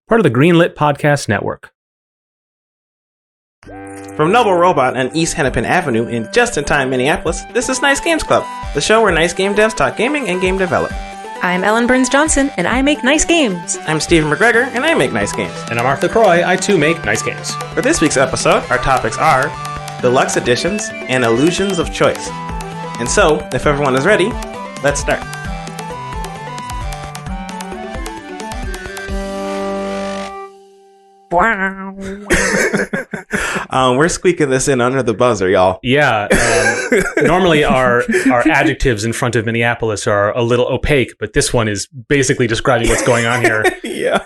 part of the Greenlit Podcast Network. From Noble Robot on East Hennepin Avenue in just-in-time Minneapolis, this is Nice Games Club, the show where nice game devs talk gaming and game development. I'm Ellen Burns-Johnson, and I make nice games. I'm Stephen McGregor, and I make nice games. And I'm Arthur Croy. I too make nice games. For this week's episode, our topics are Deluxe Editions and Illusions of Choice. And so, if everyone is ready, let's start. Wow. We're squeaking this in under the buzzer, y'all. Yeah. Normally our adjectives in front of Minneapolis are a little opaque, but this one is basically describing what's going on here. Yeah.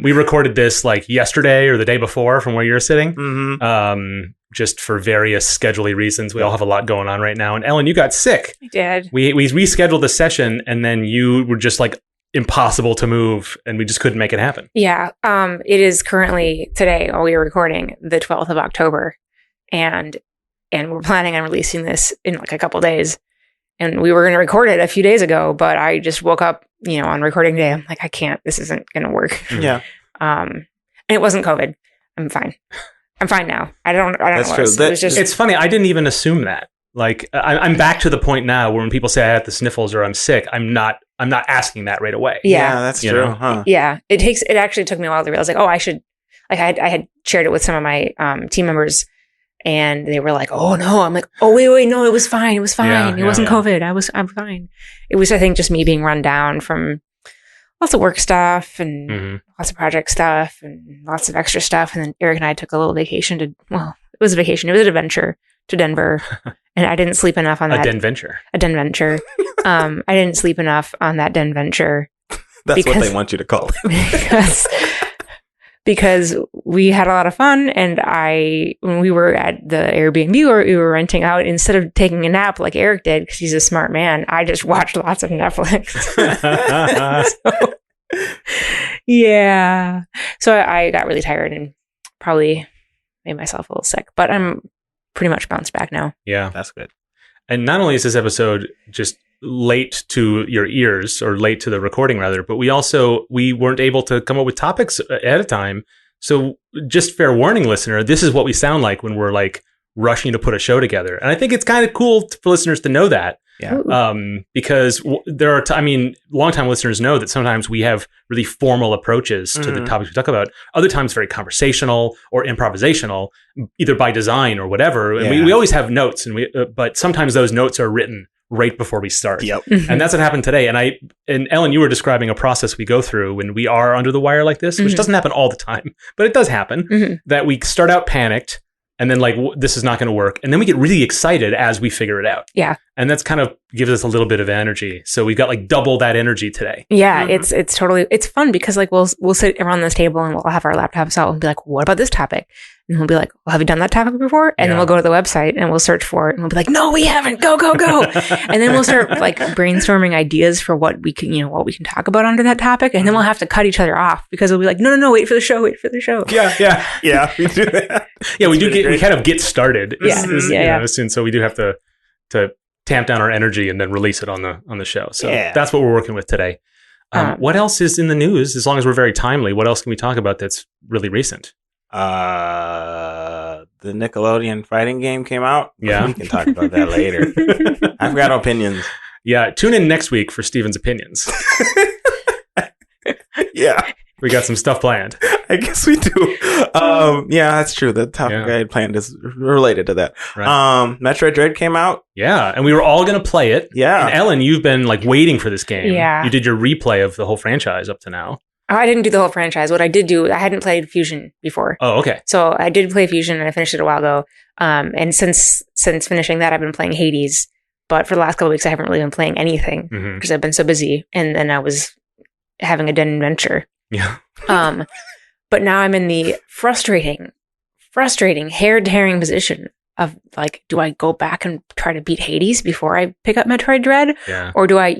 We recorded this like yesterday or the day before from where you're sitting. Mm-hmm. Just for various schedule-y reasons. We all have a lot going on right now. And Ellen, you got sick. I did. We rescheduled the session, and then you were just like impossible to move, and we just couldn't make it happen. Yeah. It is currently today, while we are recording, the 12th of October, and we're planning on releasing this in like a couple days. And we were going to record it a few days ago, but I just woke up, on recording day. I'm like, I can't. This isn't going to work. Yeah. And it wasn't COVID. I'm fine. I'm fine now. I don't know. That's true. It was just. It's funny. I didn't even assume that. Like, I'm back to the point now where when people say I have the sniffles or I'm sick, I'm not asking that right away. Yeah, that's You true, know? huh? Yeah, it actually took me a while to realize, like, oh, I should, like, I had shared it with some of my team members, and they were like, oh no, I'm like, oh wait, no, it was fine, it wasn't COVID, I'm fine. It was, I think, just me being run down from lots of work stuff and lots of project stuff and lots of extra stuff, and then Eric and I took a little vacation it was a vacation, it was an adventure to Denver, and I didn't sleep enough on that. A Denventure. I didn't sleep enough on that Denventure. That's what they want you to call it. because we had a lot of fun, and when we were at the Airbnb we were renting out, instead of taking a nap like Eric did, because he's a smart man, I just watched lots of Netflix. Yeah. So I got really tired and probably made myself a little sick, but I'm pretty much bounced back now. Yeah. That's good. And not only is this episode just late to your ears, or late to the recording rather, but we weren't able to come up with topics ahead of time. So just fair warning, listener, this is what we sound like when we're like rushing to put a show together. And I think it's kind of cool for listeners to know that. Yeah. Because there are, longtime listeners know that sometimes we have really formal approaches to the topics we talk about. Other times very conversational or improvisational, either by design or whatever. And we always have notes, but sometimes those notes are written right before we start. Yep. And that's what happened today. And Ellen, you were describing a process we go through when we are under the wire like this, which doesn't happen all the time, but it does happen, that we start out panicked. And then this is not going to work. And then we get really excited as we figure it out. Yeah. And that's kind of gives us a little bit of energy. So we've got like double that energy today. Yeah. It's totally, it's fun because like we'll sit around this table and we'll have our laptops out and be like, what about this topic? And we'll be like, well, have you done that topic before? And then we'll go to the website and we'll search for it and we'll be like, no, we haven't. Go. And then we'll start like brainstorming ideas for what we can talk about under that topic. And then we'll have to cut each other off because we'll be like, no, wait for the show. Yeah, we do that. Yeah, we kind of get started. Yeah. So we do have to tamp down our energy and then release it on the show. So that's what we're working with today. What else is in the news? As long as we're very timely, what else can we talk about that's really recent? The Nickelodeon fighting game came out. Yeah. We can talk about that later. I've got opinions. Yeah, tune in next week for Steven's opinions. Yeah. We got some stuff planned. I guess we do. Yeah, that's true. The topic I had planned is related to that. Right. Metroid Dread came out. Yeah, and we were all going to play it. Yeah. And Ellen, you've been like waiting for this game. Yeah. You did your replay of the whole franchise up to now. Oh, I didn't do the whole franchise. What I did do, I hadn't played Fusion before. Oh, okay. So I did play Fusion and I finished it a while ago. And since finishing that, I've been playing Hades. But for the last couple of weeks, I haven't really been playing anything because I've been so busy. And then I was having a den adventure. Yeah. But now I'm in the frustrating, hair-tearing position of like, do I go back and try to beat Hades before I pick up Metroid Dread? Yeah. Or do I,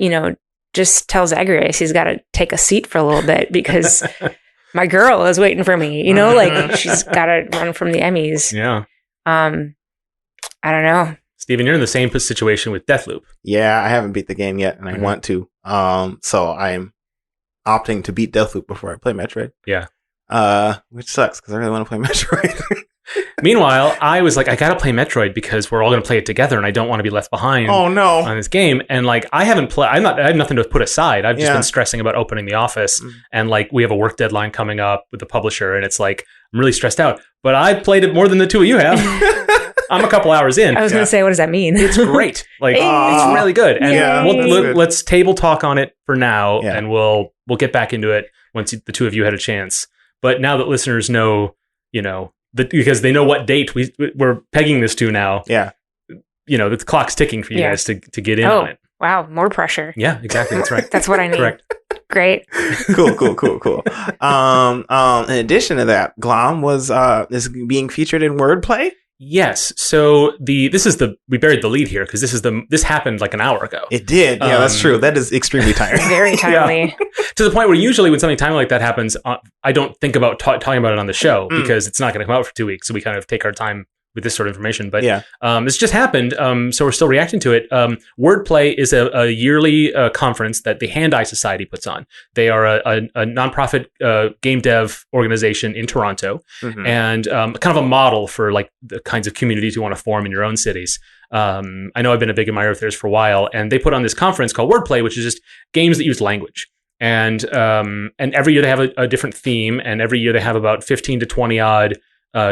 just tell Zagreus he's got to take a seat for a little bit because my girl is waiting for me, like she's got to run from the Emmys. Yeah. I don't know. Steven, you're in the same situation with Deathloop. Yeah, I haven't beat the game yet and I want to. So I'm opting to beat Deathloop before I play Metroid. Yeah. which sucks because I really want to play Metroid. Meanwhile, I was like, I gotta play Metroid because we're all gonna play it together, and I don't want to be left behind. Oh no! On this game, and like I haven't played. I have nothing to put aside. I've just been stressing about opening the office, and like we have a work deadline coming up with the publisher, and it's like I'm really stressed out. But I played it more than the two of you have. I'm a couple hours in. I was gonna say, what does that mean? It's great. Like it's really good. And let's table talk on it for now, and we'll get back into it once the two of you had a chance. But now that listeners know, because they know what date we're pegging this to now. Yeah. The clock's ticking for you guys to get in on it. Wow, more pressure. Yeah, exactly. That's right. That's what I need. Correct. Great. Cool. In addition to that, Glom is being featured in Wordplay. Yes. So we buried the lead here because this happened like an hour ago. It did. Yeah, that's true. That is extremely timely. Very timely. To the point where usually when something timely like that happens, I don't think about talking about it on the show because it's not going to come out for 2 weeks. So we kind of take our time with this sort of information. But this just happened. So we're still reacting to it. Wordplay is a yearly conference that the Hand-Eye Society puts on. They are a nonprofit game dev organization in Toronto and kind of a model for like the kinds of communities you want to form in your own cities. I know I've been a big admirer of theirs for a while, and they put on this conference called Wordplay, which is just games that use language. And every year they have a different theme, and every year they have about 15 to 20 odd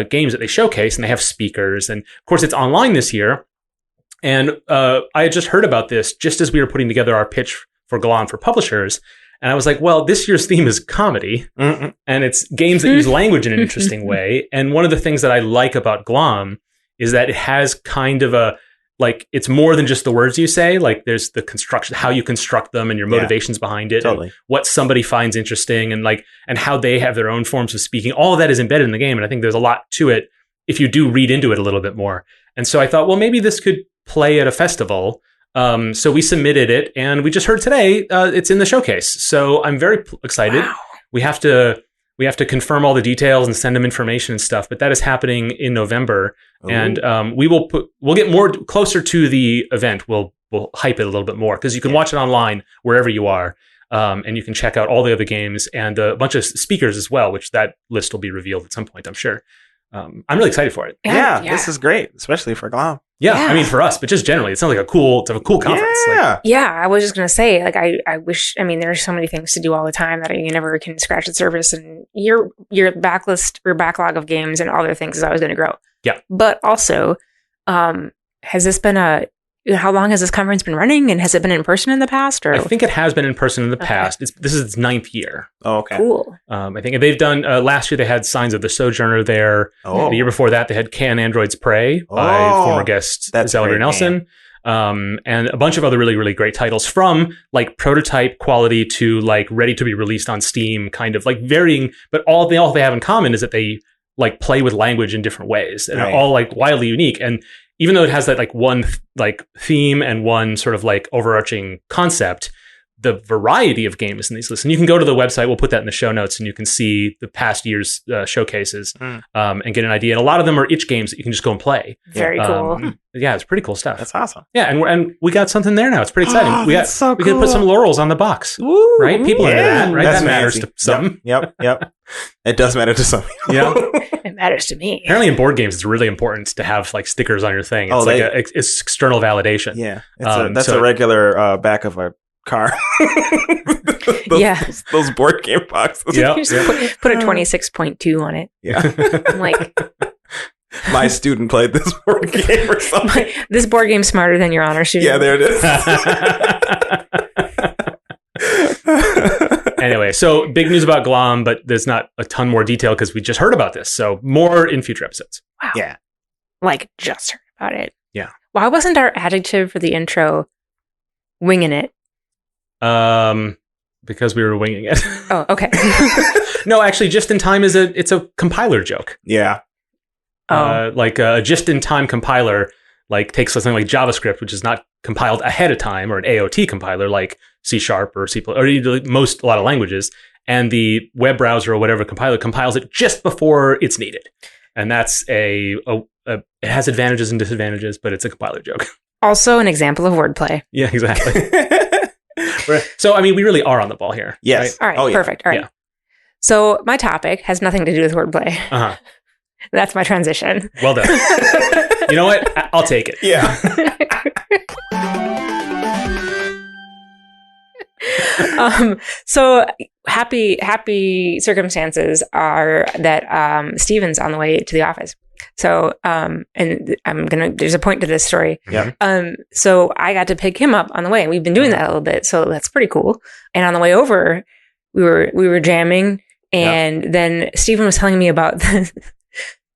games that they showcase, and they have speakers. And of course, it's online this year. And I had just heard about this just as we were putting together our pitch for Glom for publishers. And I was like, well, this year's theme is comedy, and it's games that use language in an interesting way. And one of the things that I like about Glom is that it has kind of it's more than just the words you say. Like there's the construction, how you construct them and your motivations behind it, and what somebody finds interesting, and how they have their own forms of speaking. All of that is embedded in the game. And I think there's a lot to it if you do read into it a little bit more. And so I thought, well, maybe this could play at a festival. So we submitted it, and we just heard today it's in the showcase. So I'm very excited. Wow. We have to confirm all the details and send them information and stuff, but that is happening in November. Ooh. And we'll get more closer to the event. We'll hype it a little bit more because you can watch it online wherever you are. And you can check out all the other games and a bunch of speakers as well, which that list will be revealed at some point, I'm sure. I'm really excited for it. Yeah, this is great, especially for Glom. Yeah, I mean, for us, but just generally, it sounds like a cool conference. Yeah. I was just going to say, I wish, there's so many things to do all the time that you never can scratch the surface, and your backlist or backlog of games and other things is always going to grow. Yeah. But also, has this been how long has this conference been running, and has it been in person in the past? Or? I think it has been in person in the past. This is its 9th year. Oh, okay. Cool. I think they've done, last year they had Signs of the Sojourner there. Oh. The year before that, they had Can Androids Pray by former guest Zelda Nelson. And a bunch of other really, really great titles from like prototype quality to like ready to be released on Steam, kind of like varying, but all they have in common is that they like play with language in different ways and are all like wildly unique. And even though it has that like one like theme and one sort of like overarching concept, the variety of games in these lists. And you can go to the website. We'll put that in the show notes, and you can see the past year's showcases and get an idea. And a lot of them are itch games that you can just go and play. Very cool. Yeah, it's pretty cool stuff. That's awesome. Yeah, and we got something there now. It's pretty exciting. We could put some laurels on the box. Ooh, right? People into that, right? That matters to some. Yep. It does matter to some people. Yeah. It matters to me. Apparently in board games, it's really important to have like stickers on your thing. It's it's external valation. Yeah. That's a regular back of a car. Those board game boxes. Yeah. Just put a 26.2 on it. Yeah. I'm like, my student played this board game or something. This board game's smarter than your honor student. Yeah, there it is. Anyway, so big news about Glom, but there's not a ton more detail because we just heard about this. So more in future episodes. Wow. Yeah. Like just heard about it. Yeah. Why wasn't our adjective for the intro winging it? Because we were winging it. Oh, okay. No, actually, just in time it's a compiler joke. Yeah. Like a just in time compiler, like takes something like JavaScript, which is not compiled ahead of time, or an AOT compiler like C# or C++, or a lot of languages, and the web browser or whatever compiler compiles it just before it's needed. And that's it has advantages and disadvantages, but it's a compiler joke. Also an example of wordplay. Yeah, exactly. So, I mean, we really are on the ball here. Yes. Right? All right, perfect. All right. Yeah. So my topic has nothing to do with wordplay. Uh-huh. That's my transition. Well done. You know what? I'll take it. Yeah. So happy circumstances are that Steven's on the way to the office. So and there's a point to this story. Yeah. So I got to pick him up on the way, and we've been doing that a little bit, so that's pretty cool. And on the way over, we were jamming, and then Steven was telling me about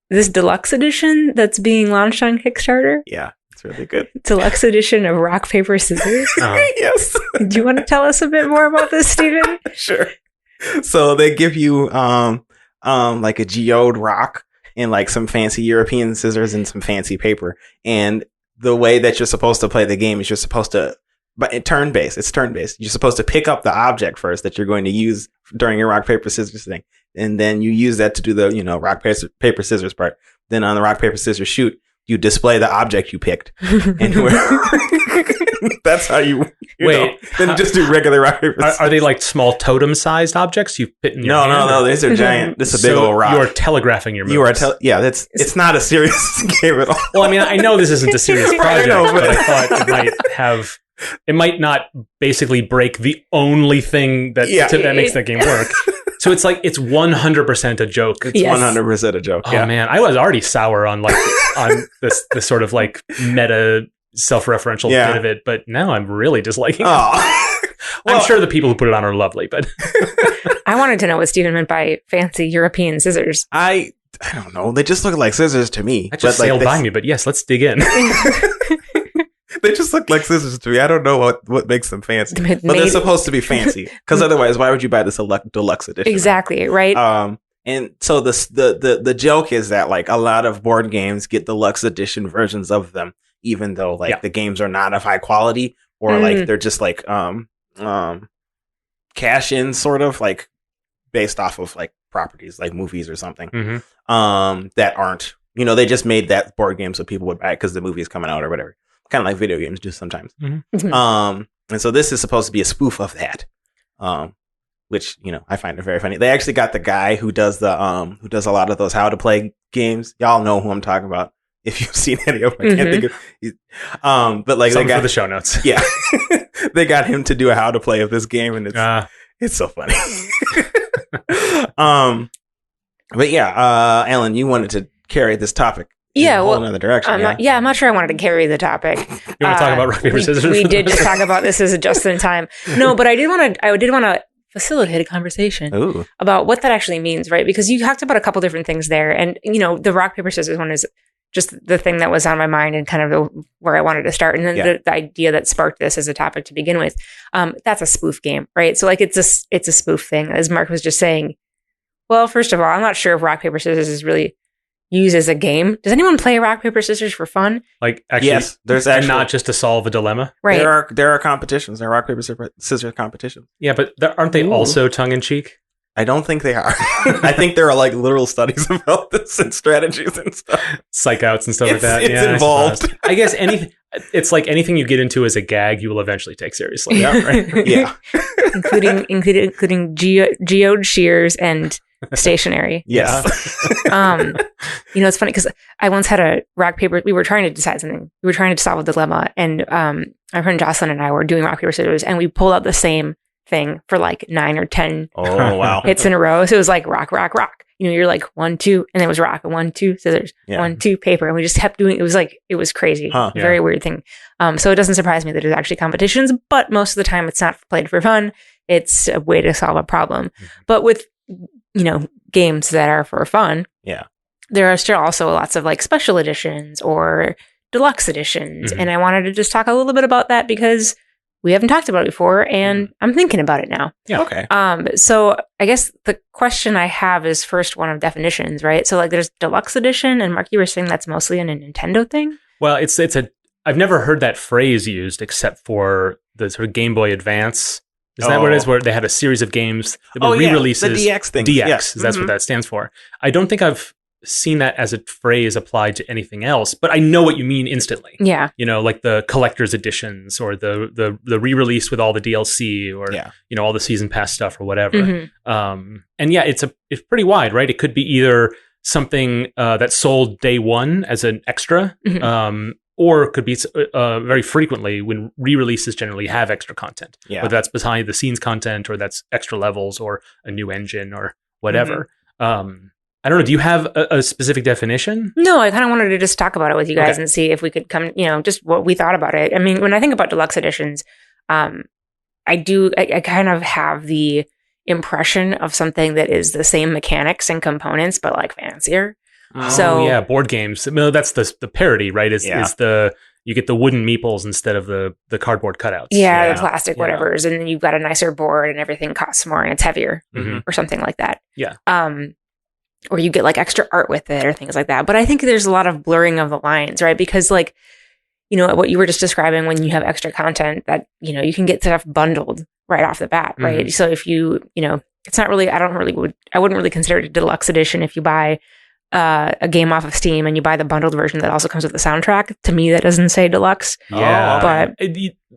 this deluxe edition that's being launched on Kickstarter. Yeah. It's really good. Deluxe edition of Rock, Paper, Scissors. Yes. Do you want to tell us a bit more about this, Steven? Sure. So they give you like a geode rock and like some fancy European scissors and some fancy paper. And the way that you're supposed to play the game is you're supposed to, but it's turn-based. You're supposed to pick up the object first that you're going to use during your rock, paper, scissors thing. And then you use that to do the, rock, paper, scissors part. Then on the rock, paper, scissors shoot, you display the object you picked. And that's how you wait. Then just do regular rock, paper, scissors. Are they like small totem-sized objects you fit in your hand? No. These are giant. This is a big old rock. You're telegraphing your moves. It's not a serious game at all. Well, I mean, I know this isn't a serious project, but I thought it might not basically break the only thing that makes that game work. So it's 100% a joke. It's 100% a joke. Oh man, I was already sour on this sort of like meta self-referential bit of it, but now I'm really disliking it. I'm sure the people who put it on are lovely, but I wanted to know what Steven meant by fancy European scissors. I don't know. They just look like scissors to me. That just sailed by me, but yes, let's dig in. They just look like scissors to me. I don't know what makes them fancy. But they're supposed to be fancy. Because otherwise, why would you buy this deluxe edition? Exactly, right? And so the joke is that like a lot of board games get deluxe edition versions of them, even though the games are not of high quality, or like they're just like cash in sort of like based off of like properties like movies or something. That aren't, they just made that board game so people would buy it because the movie is coming out or whatever. Kind of like video games do sometimes. And so this is supposed to be a spoof of that, which I find it very funny. They actually got the guy who does a lot of those how to play games. Y'all know who I'm talking about if you've seen any of them. I can't think of. But like something they got for the show notes. Yeah, they got him to do a how to play of this game, and it's so funny. But yeah, Alan, you wanted to carry this topic. Yeah, another direction. I'm not sure I wanted to carry the topic. You want to talk about rock, paper, scissors? We did just talk about this as just in time. No, but I did want to facilitate a conversation about what that actually means, right? Because you talked about a couple different things there, and the rock, paper, scissors one is just the thing that was on my mind and kind of where I wanted to start, and then the idea that sparked this as a topic to begin with. That's a spoof game, right? So like it's a spoof thing, as Mark was just saying. Well, first of all, I'm not sure if rock, paper, scissors is really used as a game. Does anyone play rock, paper, scissors for fun? Like, actually, yes, there's actually, not just to solve a dilemma. Right. There are competitions. There are rock, paper, scissors competitions. Yeah, but aren't they also tongue in cheek? I don't think they are. I think there are like literal studies about this and strategies and stuff. Psych outs and stuff like that. It's involved. I guess it's like anything you get into as a gag, you will eventually take seriously. Yeah, right. Yeah. including geode shears and stationery. Yes. It's funny because I once had a rock, paper. We were trying to decide something. We were trying to solve a dilemma, and my friend Jocelyn and I were doing rock, paper, scissors, and we pulled out the same thing for like 9 or 10 hits in a row. So it was like rock, rock, rock. You're like 1, 2, and it was rock, 1, 2, scissors, 1, 2, paper, and we just kept doing. It was crazy, very weird thing. So it doesn't surprise me that there's actually competitions, but most of the time it's not played for fun. It's a way to solve a problem. But with games that are for fun, there are still also lots of like special editions or deluxe editions, and I wanted to just talk a little bit about that because we haven't talked about it before, and I'm thinking about it now. Yeah. Okay. So I guess the question I have is first one of definitions, right? So like there's deluxe edition, and Mark, you were saying that's mostly a Nintendo thing? Well, I've never heard that phrase used except for the sort of Game Boy Advance. Isn't that what it is? Where they had a series of games that were re-releases. The DX thing. DX, that's what that stands for. I don't think I've seen that as a phrase applied to anything else, but I know what you mean instantly. Yeah. You know, like the collector's editions or the re-release with all the DLC or you know, all the season pass stuff or whatever. Mm-hmm. And yeah, it's pretty wide, right? It could be either something that's sold day one as an extra, or it could be very frequently when re-releases generally have extra content, whether that's behind the scenes content or that's extra levels or a new engine or whatever. I don't know. Do you have a specific definition? No, I kind of wanted to just talk about it with you guys and see if we could come, you know, just what we thought about it. I mean, when I think about deluxe editions, I kind of have the impression of something that is the same mechanics and components, but like fancier. So yeah, board games. No, that's the parody, right? Is the you get the wooden meeples instead of the cardboard cutouts. Yeah, the plastic whatevers, and then you've got a nicer board, and everything costs more, and it's heavier, or something like that. Yeah. Or you get like extra art with it, or things like that. But I think there's a lot of blurring of the lines, right? Because like, you know, what you were just describing when you have extra content that, you know, you can get stuff bundled right off the bat, right? So if you know, it's not really, I wouldn't really consider it a deluxe edition if you buy a game off of Steam and you buy the bundled version that also comes with the soundtrack. To me, that doesn't say deluxe. Yeah, but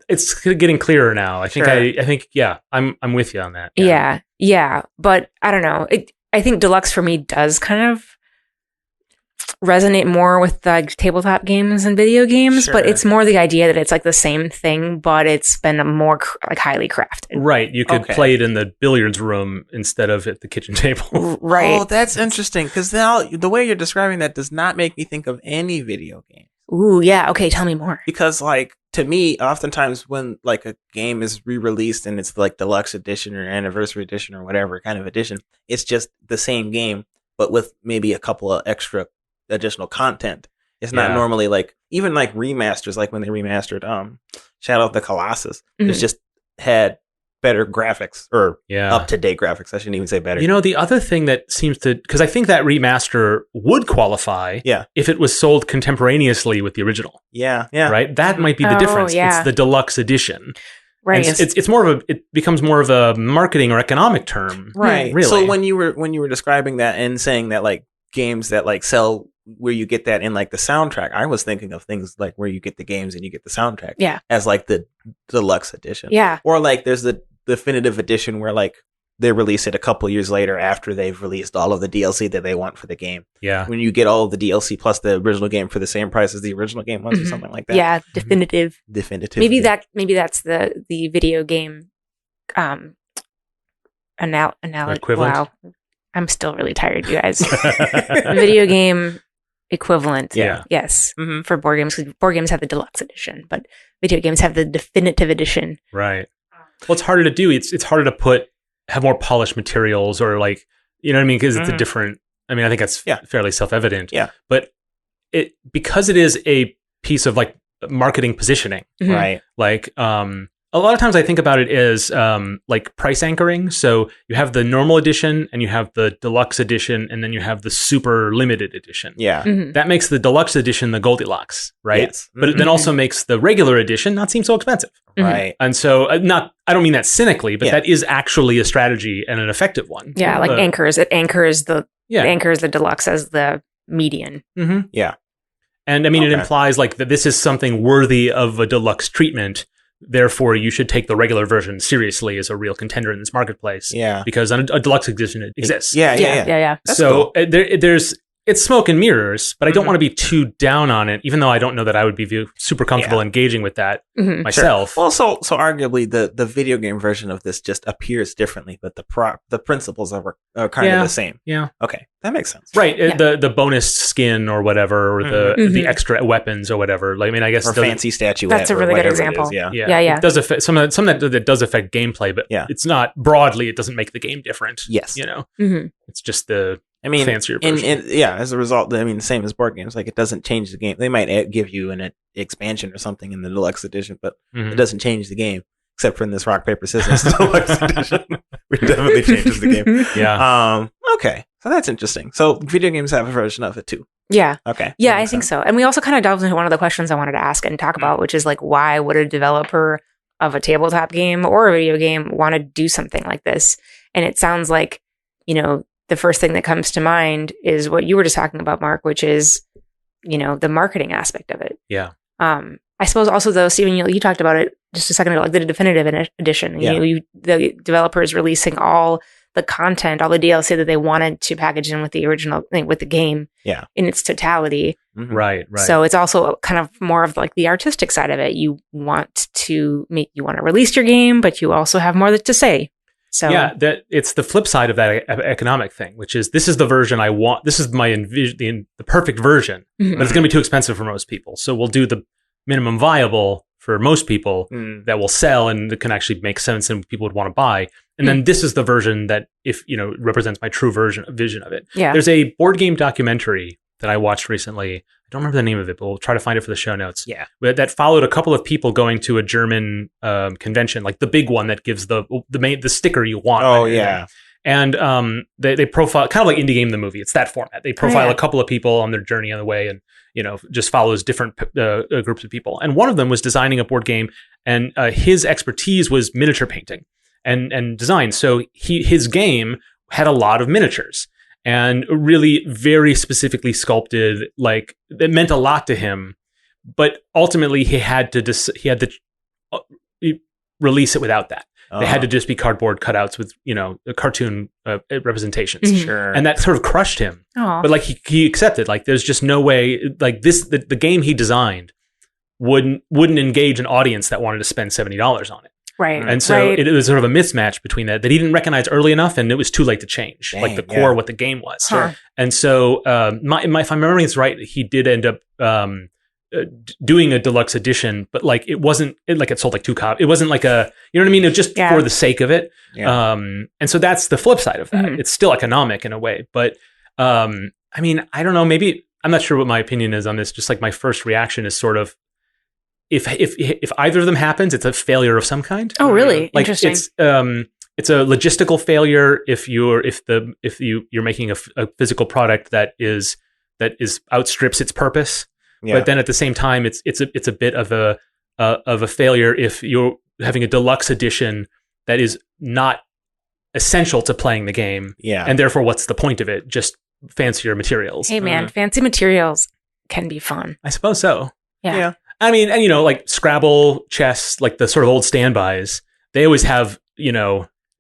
it's getting clearer now. I think I think I'm with you on that. Yeah. But I don't know. I think deluxe for me does kind of resonate more with like tabletop games and video games, but it's more the idea that it's like the same thing, but it's been a more like highly crafted. Right. You could play it in the billiards room instead of at the kitchen table. Right. Oh, that's interesting. Because now the way you're describing that does not make me think of any video game. Ooh, yeah. Okay, tell me more. Because like to me, oftentimes when like a game is re-released and it's like deluxe edition or anniversary edition or whatever kind of edition, it's just the same game, but with maybe a couple of extra additional content. It's not normally like even like remasters, like when they remastered Shadow of the Colossus. It's just had better graphics or up-to-date graphics. I shouldn't even say better. You know, the other thing that seems to, because I think that remaster would qualify if it was sold contemporaneously with the original. Yeah. Right? That might be the difference. Yeah. It's the deluxe edition. Right. It's more of it becomes more of a marketing or economic term. Right. Really. So when you were describing that and saying that like games that like sell where you get that in like the soundtrack, I was thinking of things like where you get the games and you get the soundtrack as like the deluxe edition. Yeah. Or like there's the definitive edition where like they release it a couple years later after they've released all of the DLC that they want for the game. Yeah. When you get all of the DLC plus the original game for the same price as the original game was or something like that. Yeah, definitive. Maybe that's the video game analogy. Equivalent. Wow. I'm still really tired, you guys. Video game equivalent. Yeah. Yes. For board games, because board games have the deluxe edition, but video games have the definitive edition. Right. Well, it's harder to do. It's harder to have more polished materials or like, you know what I mean? Because it's a different, I mean, I think that's fairly self-evident. Yeah. But because it is a piece of like marketing positioning, right? Like, a lot of times I think about it as like price anchoring. So you have the normal edition and you have the deluxe edition and then you have the super limited edition. Yeah. That makes the deluxe edition the Goldilocks, right? Yes. But it then also makes the regular edition not seem so expensive. Right. And so I don't mean that cynically, but that is actually a strategy and an effective one. Yeah, like anchors. It anchors the deluxe as the median. Yeah. And I mean, it implies like that this is something worthy of a deluxe treatment. Therefore, you should take the regular version seriously as a real contender in this marketplace. Yeah. Because a deluxe edition exists. Yeah. That's so cool. It's smoke and mirrors, but I don't want to be too down on it, even though I don't know that I would be super comfortable engaging with that myself. Sure. Well, so arguably the video game version of this just appears differently, but the principles are kind of the same. Yeah. Okay. That makes sense. Right. The bonus skin or whatever, or the extra weapons or whatever. Like, I mean, I guess or fancy statuette. That's a really good example. Yeah. It does affect some that does affect gameplay, but it's not broadly. It doesn't make the game different. Yes. You know, it's just the fancier version. And as a result, I mean, the same as board games. Like, it doesn't change the game. They might give you an expansion or something in the deluxe edition, but it doesn't change the game. Except for in this rock paper scissors deluxe edition, which definitely changes the game. Yeah. Okay. So that's interesting. So video games have a version of it too. Yeah. Okay. Yeah, I think so. And we also kind of delved into one of the questions I wanted to ask and talk about, which is like, why would a developer of a tabletop game or a video game want to do something like this? And it sounds like, you know, the first thing that comes to mind is what you were just talking about, Mark, which is, the marketing aspect of it. Yeah. I suppose also though, Stephen, you talked about it just a second ago, like the definitive edition. Yeah. The developers releasing all the content, all the DLC that they wanted to package in with the original thing, with the game in its totality. Mhm. Right. So it's also kind of more of like the artistic side of it. You want to release your game, but you also have more to say. So yeah, it's the flip side of that economic thing, which is this is the version I want. This is my the perfect version, Mhm. but it's going to be too expensive for most people. So we'll do the minimum viable for most people that will sell and that can actually make sense and people would want to buy. And then this is the version that represents my true vision of it. Yeah. There's a board game documentary that I watched recently. I don't remember the name of it, but we'll try to find it for the show notes. Yeah. That followed a couple of people going to a German convention, like the big one that gives the sticker you want. Oh, yeah. And they profile, kind of like Indie Game the movie. It's that format. They profile a couple of people on their journey on the way and, just follows different groups of people. And one of them was designing a board game, and his expertise was miniature painting and design. So his game had a lot of miniatures and really very specifically sculpted, like it meant a lot to him. But ultimately he had to release it without that. They had to just be cardboard cutouts with, cartoon representations. Mhm. Sure. And that sort of crushed him. Aw. But like he accepted, like there's just no way, like the game he designed wouldn't engage an audience that wanted to spend $70 on it. Right. And so it was sort of a mismatch between that he didn't recognize early enough, and it was too late to change, like the core of what the game was. Huh. And so if I'm remembering this right, he did end up doing a deluxe edition, but like it wasn't like it sold like 2 copies. It wasn't like a, you know what I mean? It was just for the sake of it. Yeah. And so that's the flip side of that. Mhm. It's still economic in a way, but I mean, I don't know, maybe I'm not sure what my opinion is on this. Just like my first reaction is sort of, if either of them happens, it's a failure of some kind. Oh, really? Like Interesting. it's a logistical failure if you're making a physical product that outstrips its purpose. Yeah. But then at the same time, it's a bit of a failure if you're having a deluxe edition that is not essential to playing the game. Yeah. And therefore, what's the point of it? Just fancier materials. Hey, man, fancy materials can be fun. I suppose so. Yeah. I mean, and like Scrabble, chess, like the sort of old standbys, they always have,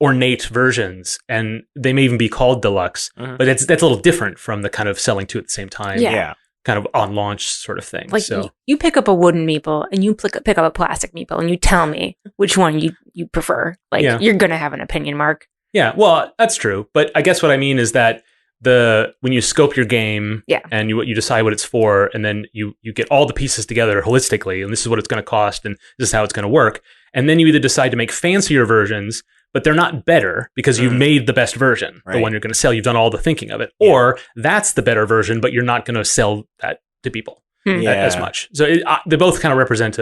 ornate versions, and they may even be called deluxe, but that's a little different from the kind of selling two at the same time. Yeah. Kind of on launch sort of thing. Like So you pick up a wooden meeple and you pick up a plastic meeple and you tell me which one you prefer. Like you're going to have an opinion, Mark. yeah, well, that's true. But I guess what I mean is that when you scope your game and you decide what it's for, and then you get all the pieces together holistically, and this is what it's going to cost, and this is how it's going to work. And then you either decide to make fancier versions, but they're not better because you've made the best version, the one you're going to sell. You've done all the thinking of it. Or that's the better version, but you're not going to sell that to people as much. So they both kind of represent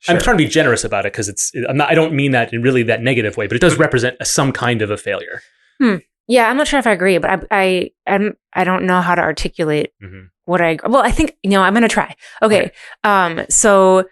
I'm trying to be generous about it because I don't mean that in really that negative way, but it does represent some kind of a failure. Yeah, I'm not sure if I agree, but I don't know how to articulate what I. Well, I think I'm going to try. Okay, so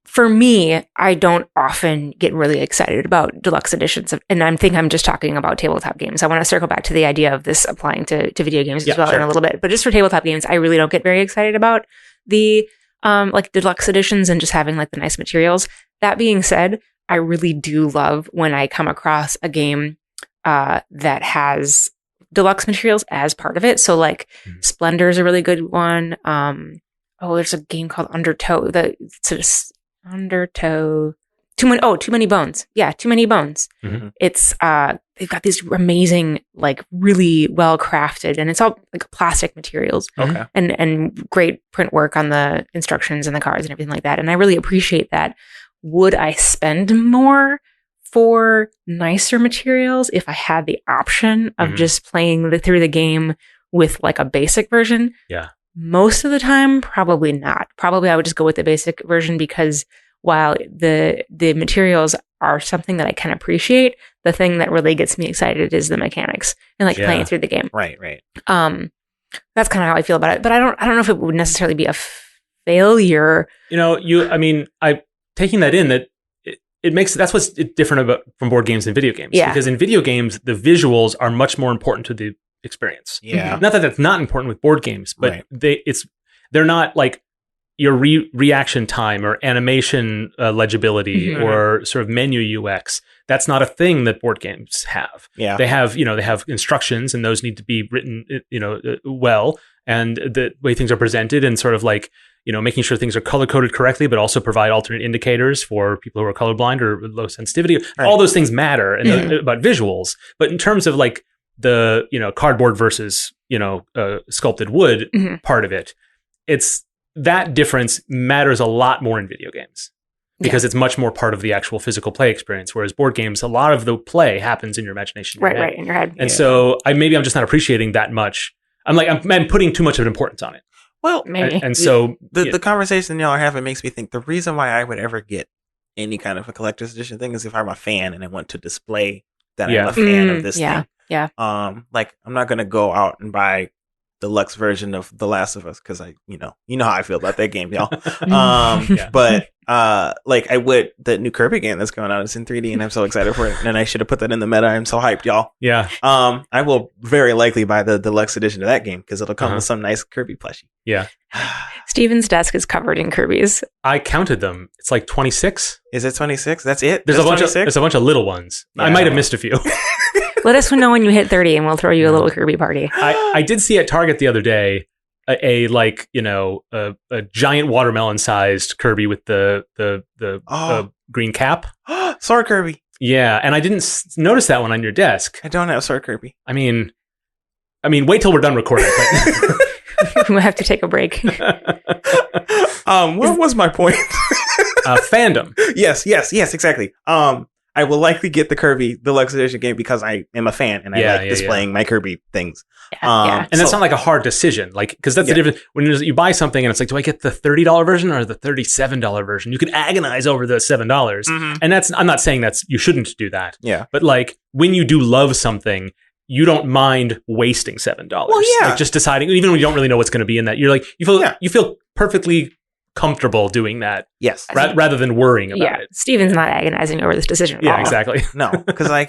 for me, I don't often get really excited about deluxe editions, and I'm just talking about tabletop games. I want to circle back to the idea of this applying to video games as well in a little bit, but just for tabletop games, I really don't get very excited about the like deluxe editions and just having like the nice materials. That being said, I really do love when I come across a game that has deluxe materials as part of it. So like Splendor is a really good one. There's a game called Undertow. Undertow. Too Many Bones. Yeah, Too Many Bones. Mm-hmm. It's they've got these amazing, like really well crafted, and it's all like plastic materials. Okay. And great print work on the instructions and the cards and everything like that. And I really appreciate that. Would I spend more for nicer materials if I had the option of just playing through the game with like a basic version? Yeah. Most of the time, probably not. Probably I would just go with the basic version because while the materials are something that I can appreciate, the thing that really gets me excited is the mechanics and like playing through the game. Right. That's kind of how I feel about it. But I don't know if it would necessarily be a failure. I taking that in, that that's what's different about from board games and video games. Yeah. Because in video games, the visuals are much more important to the experience. Yeah. Not that that's not important with board games, but they're not like your reaction time or animation legibility or sort of menu UX. That's not a thing that board games have. Yeah. They have instructions, and those need to be written, well, and the way things are presented, and sort of like, making sure things are color coded correctly, but also provide alternate indicators for people who are colorblind or low sensitivity. Right. All those things matter about visuals. But in terms of like the, cardboard versus, sculpted wood part of it, it's that difference matters a lot more in video games because it's much more part of the actual physical play experience. Whereas board games, a lot of the play happens in your imagination. Right, in your head. And so I'm just not appreciating that much. I'm putting too much of an importance on it. Well, maybe. And so the conversation y'all are having makes me think the reason why I would ever get any kind of a collector's edition thing is if I'm a fan and I want to display that I'm a fan of this thing. Yeah. Like I'm not gonna go out and buy deluxe version of The Last of Us because you know how I feel about that game, y'all. But like I would the new Kirby game that's coming out. It's in 3D and I'm so excited for it. And I should have put that in the meta. I'm so hyped, y'all. Yeah. I will very likely buy the deluxe edition of that game because it'll come with some nice Kirby plushie. Yeah. Steven's desk is covered in Kirby's. I counted them. It's like 26. Is it 26? That's it? There's a bunch of little ones. Yeah, I might have missed a few. Let us know when you hit 30 and we'll throw you a little Kirby party. I did see at Target the other day a giant watermelon sized Kirby with the green cap. Sword Kirby. Yeah, and I didn't notice that one on your desk. I don't have Sword Kirby. I mean, wait till we're done recording. We'll have to take a break. What was my point? Fandom. Yes, exactly. I will likely get the Kirby Deluxe Edition game because I am a fan and I like displaying my Kirby things. And that's not like a hard decision, like because that's the difference when you buy something and it's like, do I get the $30 version or the $37 version? You could agonize over the $7, and I'm not saying you shouldn't do that. Yeah, but like when you do love something, you don't mind wasting $7. Well, yeah, like just deciding, even when you don't really know what's going to be in that, you're like you feel perfectly comfortable doing that. Yes. Rather than worrying about it. Steven's not agonizing over this decision at all. Yeah, exactly. No, because I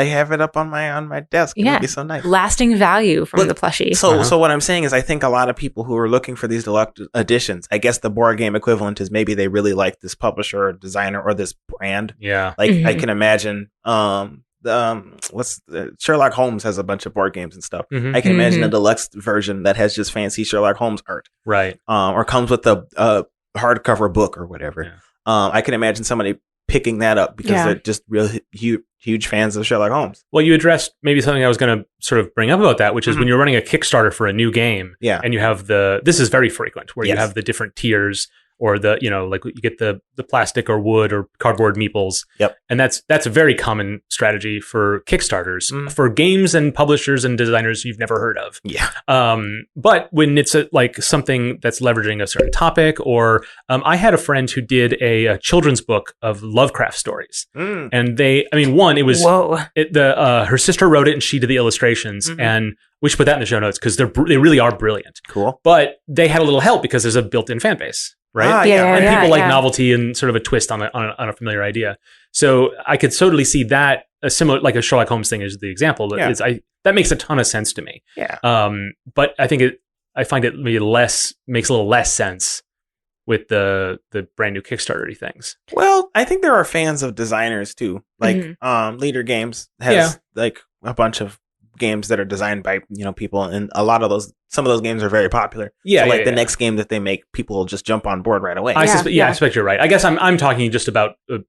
have it up on my desk. Yeah. It'd be so nice. Lasting value from the plushie. So what I'm saying is I think a lot of people who are looking for these deluxe editions, I guess the board game equivalent is maybe they really like this publisher or designer or this brand. Yeah. Like I can imagine Sherlock Holmes has a bunch of board games and stuff. I can imagine a deluxe version that has just fancy Sherlock Holmes art. Right. Or comes with a hardcover book or whatever. Yeah. I can imagine somebody picking that up because they're just real huge fans of Sherlock Holmes. Well, you addressed maybe something I was going to sort of bring up about that, which is when you're running a Kickstarter for a new game, and you have this is very frequent, where you have the different tiers, or the, like you get the plastic or wood or cardboard meeples. Yep. And that's a very common strategy for Kickstarters for games and publishers and designers you've never heard of. Yeah. But when it's like something that's leveraging a certain topic, or I had a friend who did a children's book of Lovecraft stories. And it was her sister wrote it and she did the illustrations, and we should put that in the show notes because they really are brilliant. Cool. But they had a little help because there's a built-in fan base. Right? And people like novelty and sort of a twist on a familiar idea. So I could totally see that a similar, like a Sherlock Holmes thing is the example. That makes a ton of sense to me. Yeah. But I think I find it maybe makes a little less sense with the brand new Kickstarter things. Well, I think there are fans of designers too. Like Leader Games has like a bunch of games that are designed by people, and some of those games are very popular. The next game that they make, people will just jump on board right away. I suspect you're right. I guess I'm talking just about the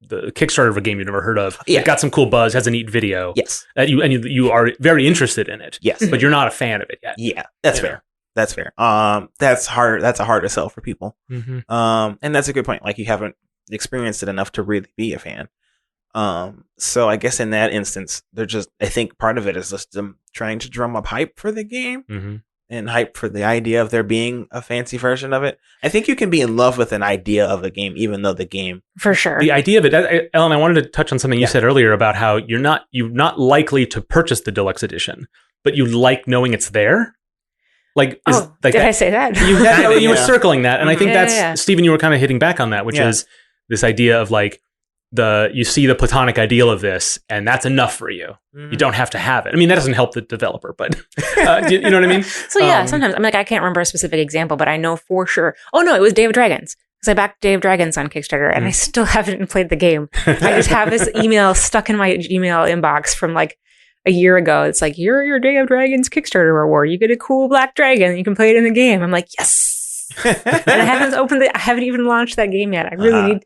Kickstarter of a game you've never heard of. It got some cool buzz, has a neat video. Yes, you are very interested in it. Yes, but you're not a fan of it yet. Yeah, that's fair. That's fair. That's hard. That's a harder sell for people. And that's a good point. Like you haven't experienced it enough to really be a fan. So I guess in that instance, I think part of it is just them trying to drum up hype for the game and hype for the idea of there being a fancy version of it. I think you can be in love with an idea of a game, even though the game, for sure, the idea of it. Ellen, I wanted to touch on something you said earlier about how you're not likely to purchase the deluxe edition, but you like knowing it's there. Like, did I say that? You were circling that, and I think that's Stephen. You were kind of hitting back on that, which is This idea of like you see the platonic ideal of this, and that's enough for you. You don't have to have it. I mean, that doesn't help the developer, but you know what I mean? So yeah, sometimes I'm like, I can't remember a specific example, but I know for sure. Oh no, it was Day of Dragons. Because I backed Day of Dragons on Kickstarter, and I still haven't played the game. I just have this email stuck in my Gmail inbox from like a year ago. It's like, you're your Day of Dragons Kickstarter reward. You get a cool black dragon. You can play it in the game. I'm like, yes. And I haven't opened it. I haven't even launched that game yet. I really need.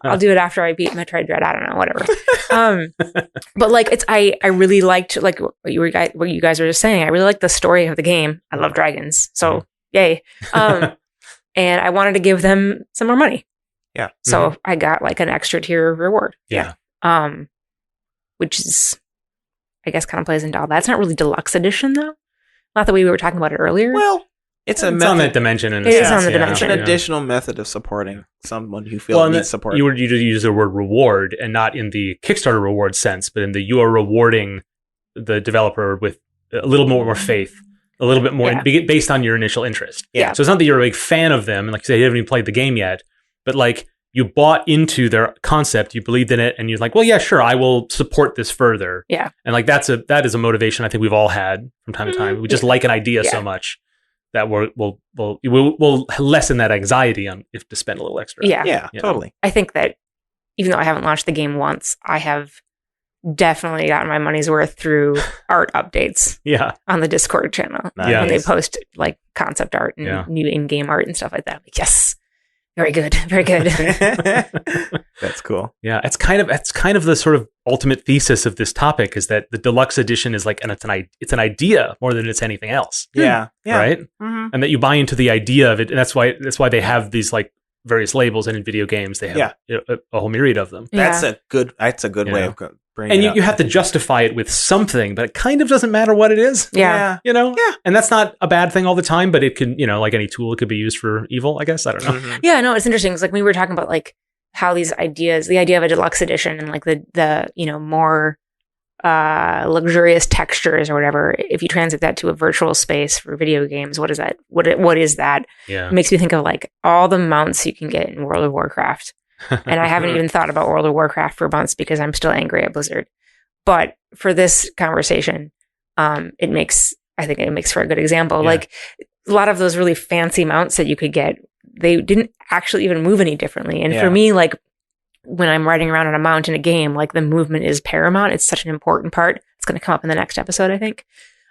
I'll do it after I beat Metroid Dread. I don't know, whatever. But like, I really liked like what you guys were just saying. I really liked the story of the game. I love dragons, so yay. And I wanted to give them some more money. Yeah. So I got like an extra tier reward. Yeah. Which is, I guess, kind of plays into all that. It's not really deluxe edition though. Not that we were talking about it earlier. Well, it's on that dimension. It is on the dimension. It's an additional method of supporting someone who feels needs support. You use the word reward, and not in the Kickstarter reward sense, but in the you are rewarding the developer with a little more faith, a little bit more based on your initial interest. Yeah. So it's not that you're a big fan of them, and like you say, you haven't even played the game yet, but like you bought into their concept, you believed in it, and you're like, well, yeah, sure, I will support this further. Yeah. And like that is a motivation I think we've all had from time to time. We just like an idea so much that we'll lessen that anxiety on if to spend a little extra. Yeah, totally. I think that even though I haven't launched the game once, I have definitely gotten my money's worth through art updates. On the Discord channel. Nice. When they post like concept art and new in-game art and stuff like that. I'm like, yes. Very good. Very good. That's cool. Yeah, it's kind of the sort of ultimate thesis of this topic is that the deluxe edition is like, and it's an idea more than it's anything else. Yeah. Right. Mm-hmm. And that you buy into the idea of it, and that's why they have these like various labels, and in video games they have a whole myriad of them. That's a good way of bringing and it up. you have to justify it with something, but it kind of doesn't matter what it is. Yeah. You know? Yeah. And that's not a bad thing all the time, but it can, like any tool, it could be used for evil, I guess. I don't know. Mm-hmm. Yeah, no, it's interesting. It's like we were talking about like how these ideas, the idea of a deluxe edition and like the more luxurious textures or whatever, if you translate that to a virtual space for video games, what is that? What is that? Yeah. It makes me think of like all the mounts you can get in World of Warcraft. And I haven't even thought about World of Warcraft for months because I'm still angry at Blizzard. But for this conversation, I think it makes for a good example. Yeah. Like a lot of those really fancy mounts that you could get, they didn't actually even move any differently. And for me, like when I'm riding around on a mount in a game, like the movement is paramount. It's such an important part. It's going to come up in the next episode, I think.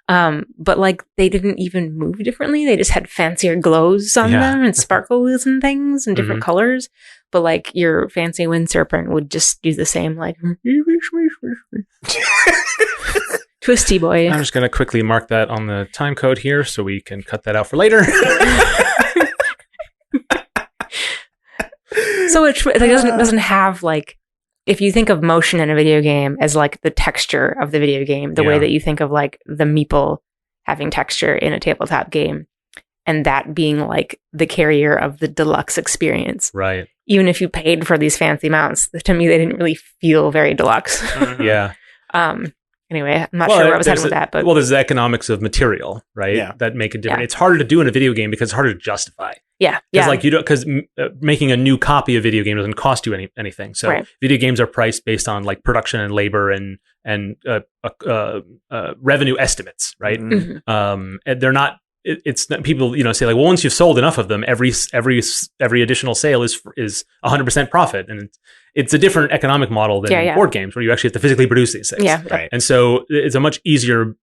But like they didn't even move differently. They just had fancier glows on them and sparkles and things and different colors. But like your fancy wind serpent would just do the same, like twisty boy. I'm just going to quickly mark that on the time code here so we can cut that out for later. So it doesn't have like, if you think of motion in a video game as like the texture of the video game, the way that you think of like the meeple having texture in a tabletop game, and that being like the carrier of the deluxe experience. Right. Even if you paid for these fancy mounts, to me, they didn't really feel very deluxe. Yeah. Anyway, I'm not sure where I was heading with that, but there's the economics of material, right? Yeah. That make it different. Yeah. It's harder to do in a video game because it's harder to justify. Yeah. Because making a new copy of video game doesn't cost you anything. So video games are priced based on like production and labor and revenue estimates, right? Mm-hmm. And they're not. It's not, people say like, well, once you've sold enough of them, every additional sale is 100% profit, and it's a different economic model than board games where you actually have to physically produce these things. Yeah, right. And so it's a much easier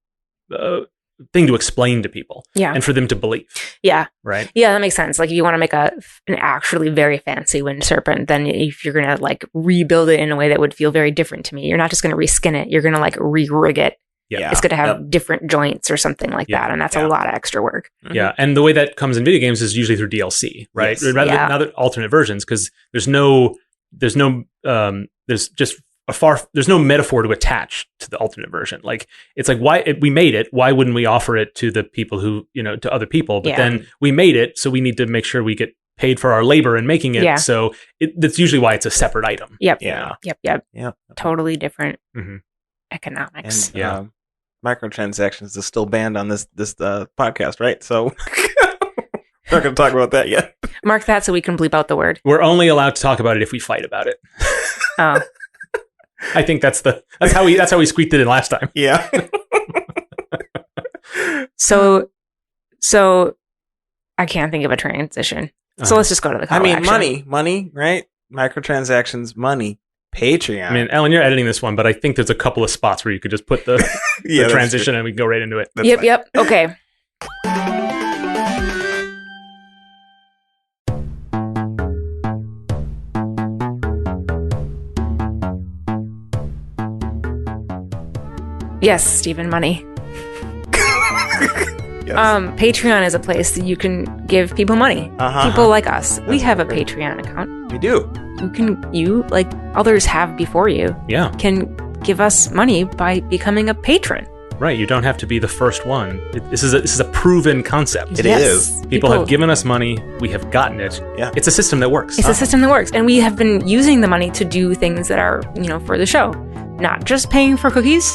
thing to explain to people, and for them to believe. Yeah, right. Yeah, that makes sense. Like if you want to make an actually very fancy wind serpent, then if you're gonna like rebuild it in a way that would feel very different to me, you're not just gonna reskin it. You're gonna like re-rig it. Yeah. It's going to have different joints or something like that. And that's a lot of extra work. Mm-hmm. Yeah. And the way that comes in video games is usually through DLC, right? Yes. Rather than other alternate versions, because there's no metaphor to attach to the alternate version. Like it's like, why we made it, why wouldn't we offer it to the people who, to other people? But then we made it, so we need to make sure we get paid for our labor in making it. Yeah. So that's usually why it's a separate item. Yep. Yeah. Yep. Totally different economics. Microtransactions is still banned on this podcast, right? So not going to talk about that yet. Mark that so we can bleep out the word. We're only allowed to talk about it if we fight about it. Oh. I think that's how we squeaked it in last time. Yeah. So I can't think of a transition. So let's just go to the call to action. money, right? Microtransactions, money, Patreon. I mean, Ellen, you're editing this one, but I think there's a couple of spots where you could just put the transition and we can go right into it. Yep. Okay. Yes, Stephen, money. Yes. Patreon is a place that you can give people money. People like us. We have a Patreon account. We do. You like others have before you. Yeah. Can give us money by becoming a patron. Right. You don't have to be the first one. This is a proven concept. It is. People have given us money. We have gotten it. Yeah. It's a system that works. It's a system that works. And we have been using the money to do things that are, for the show. Not just paying for cookies.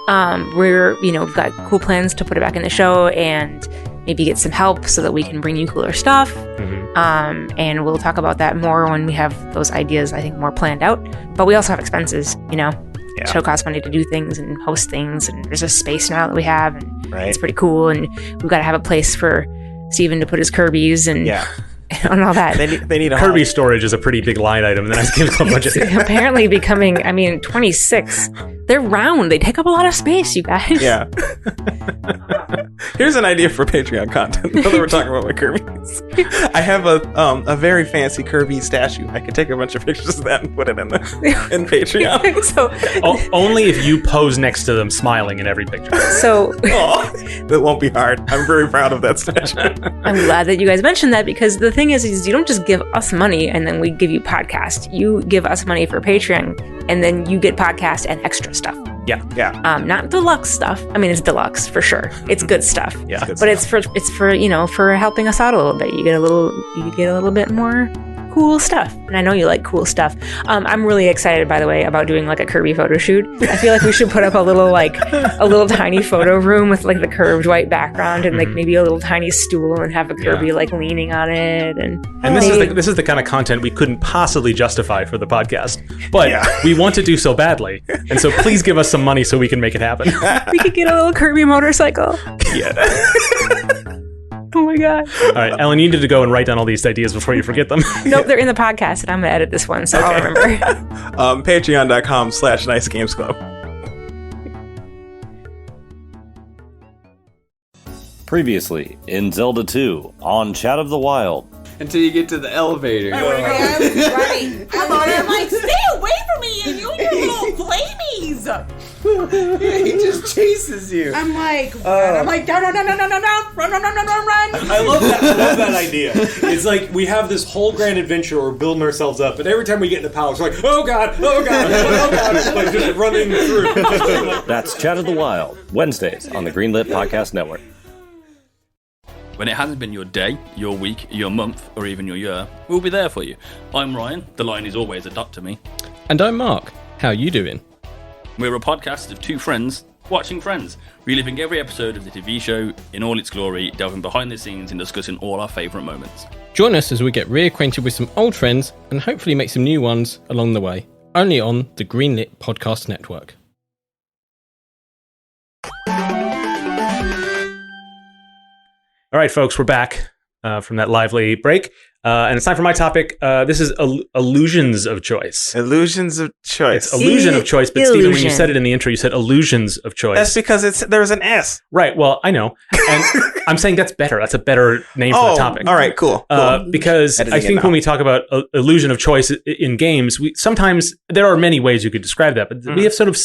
We've got cool plans to put it back in the show and maybe get some help so that we can bring you cooler stuff. Mm-hmm. And we'll talk about that more when we have those ideas, I think, more planned out. But we also have expenses, Yeah. Show costs money to do things and host things. And there's a space now that we have. And It's pretty cool. And we've got to have a place for Steven to put his Kirby's and... Yeah. And all that. They need a Kirby home. Storage is a pretty big line item. Then I give a budget. Apparently becoming, 26. They're round. They take up a lot of space, you guys. Yeah. Here's an idea for Patreon content. Now that we're talking about my Kirby's, I have a very fancy Kirby statue. I could take a bunch of pictures of that and put it in Patreon. So only if you pose next to them, smiling in every picture. So that won't be hard. I'm very proud of that statue. I'm glad that you guys mentioned that because the thing is you don't just give us money and then we give you podcast. You give us money for Patreon and then you get podcast and extra stuff. Yeah. Not deluxe stuff. It's deluxe for sure. It's good stuff. Yeah. But it's for helping us out a little bit. You get a little bit more cool stuff. And I know you like cool stuff. I'm really excited, by the way, about doing like a Kirby photo shoot. I feel like we should put up a little tiny photo room with like the curved white background and like maybe a little tiny stool and have a Kirby like leaning on it. And this is the kind of content we couldn't possibly justify for the podcast, but we want to do so badly. And so please give us some money so we can make it happen. We could get a little Kirby motorcycle. Yeah. Oh my God. All right, Ellen, you need to go and write down all these ideas before you forget them. Nope, they're in the podcast and I'm going to edit this one, so I'll remember. Patreon.com/nicegamesclub. Previously in Zelda 2 on Chat of the Wild. Until you get to the elevator. I was running. I'm like, stay away from me, and you and your little flamies. He just chases you. I'm like, run. I'm like, no, run. I love that idea. It's like we have this whole grand adventure we're building ourselves up, but every time we get in the palace, we're like, oh god, like just running through. That's Chat of the Wild, Wednesdays on the Greenlit Podcast Network. When it hasn't been your day, your week, your month, or even your year, we'll be there for you. I'm Ryan. The line is always a duck to me. And I'm Mark. How you doing? We're a podcast of two friends watching Friends, reliving every episode of the TV show in all its glory, delving behind the scenes and discussing all our favourite moments. Join us as we get reacquainted with some old friends and hopefully make some new ones along the way. Only on the Greenlit Podcast Network. All right, folks, we're back from that lively break. And it's time for my topic. This is illusions of choice. Illusions of choice. It's illusion of choice, but Stephen, when you said it in the intro, you said illusions of choice. That's because there's an S. Right, well, I know. And I'm saying that's better. That's a better name for the topic. All right, cool. Because I think when we talk about illusion of choice in games, sometimes there are many ways you could describe that, but we have sort of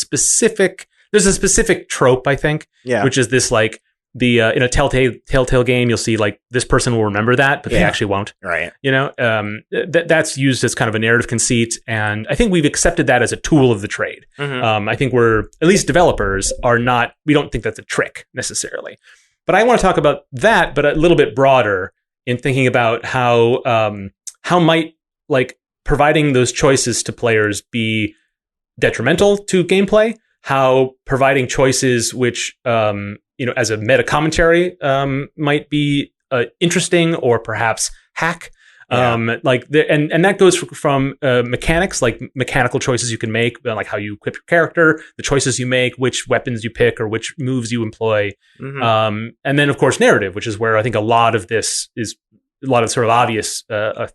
there's a specific trope, I think, which is this like, in a Telltale game, you'll see like this person will remember that, but they actually won't. Right. That's used as kind of a narrative conceit, and I think we've accepted that as a tool of the trade. I think at least developers we don't think that's a trick necessarily. But I want to talk about that, but a little bit broader in thinking about how might like providing those choices to players be detrimental to gameplay, how providing choices which as a meta commentary might be interesting or perhaps hack. Yeah. And that goes from mechanics, like mechanical choices you can make, like how you equip your character, the choices you make, which weapons you pick, or which moves you employ. And then, of course, narrative, which is where I think a lot of sort of obvious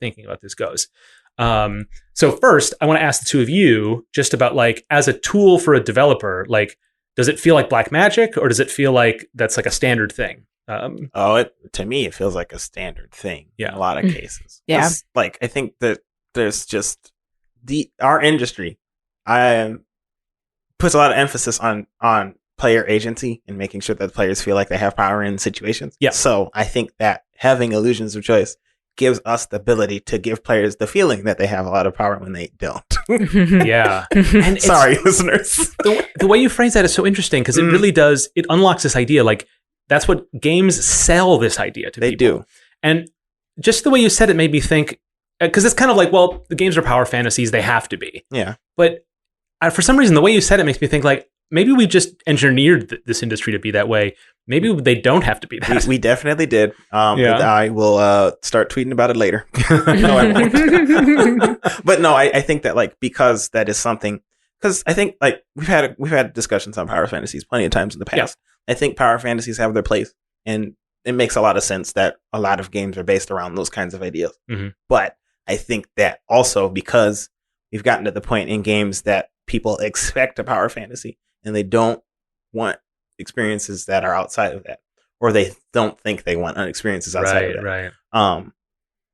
thinking about this goes. So first, I want to ask the two of you just about, like, as a tool for a developer, like, does it feel like black magic, or does it feel like that's like a standard thing? To me, it feels like a standard thing in a lot of cases. Yeah. 'Cause, like, I think that there's just our industry puts a lot of emphasis on player agency and making sure that players feel like they have power in situations. Yeah. So I think that having illusions of choice gives us the ability to give players the feeling that they have a lot of power when they don't. Yeah. And Sorry, listeners. the way you phrase that is so interesting, because it really does, it unlocks this idea, like, that's what games sell this idea to people. They do. And just the way you said it made me think, because it's kind of like, well, the games are power fantasies, they have to be. Yeah. But for some reason, the way you said it makes me think, like, maybe we just engineered this industry to be that way. Maybe they don't have to be that. We definitely did. Yeah. I will start tweeting about it later. No, I won't. But no, I think that, like, because that is something, because I think, like, we've had discussions on power fantasies plenty of times in the past. Yeah. I think power fantasies have their place, and it makes a lot of sense that a lot of games are based around those kinds of ideas. Mm-hmm. But I think that also because we've gotten to the point in games that people expect a power fantasy and they don't want experiences that are outside of that, or they don't think they want experiences outside of that. Right.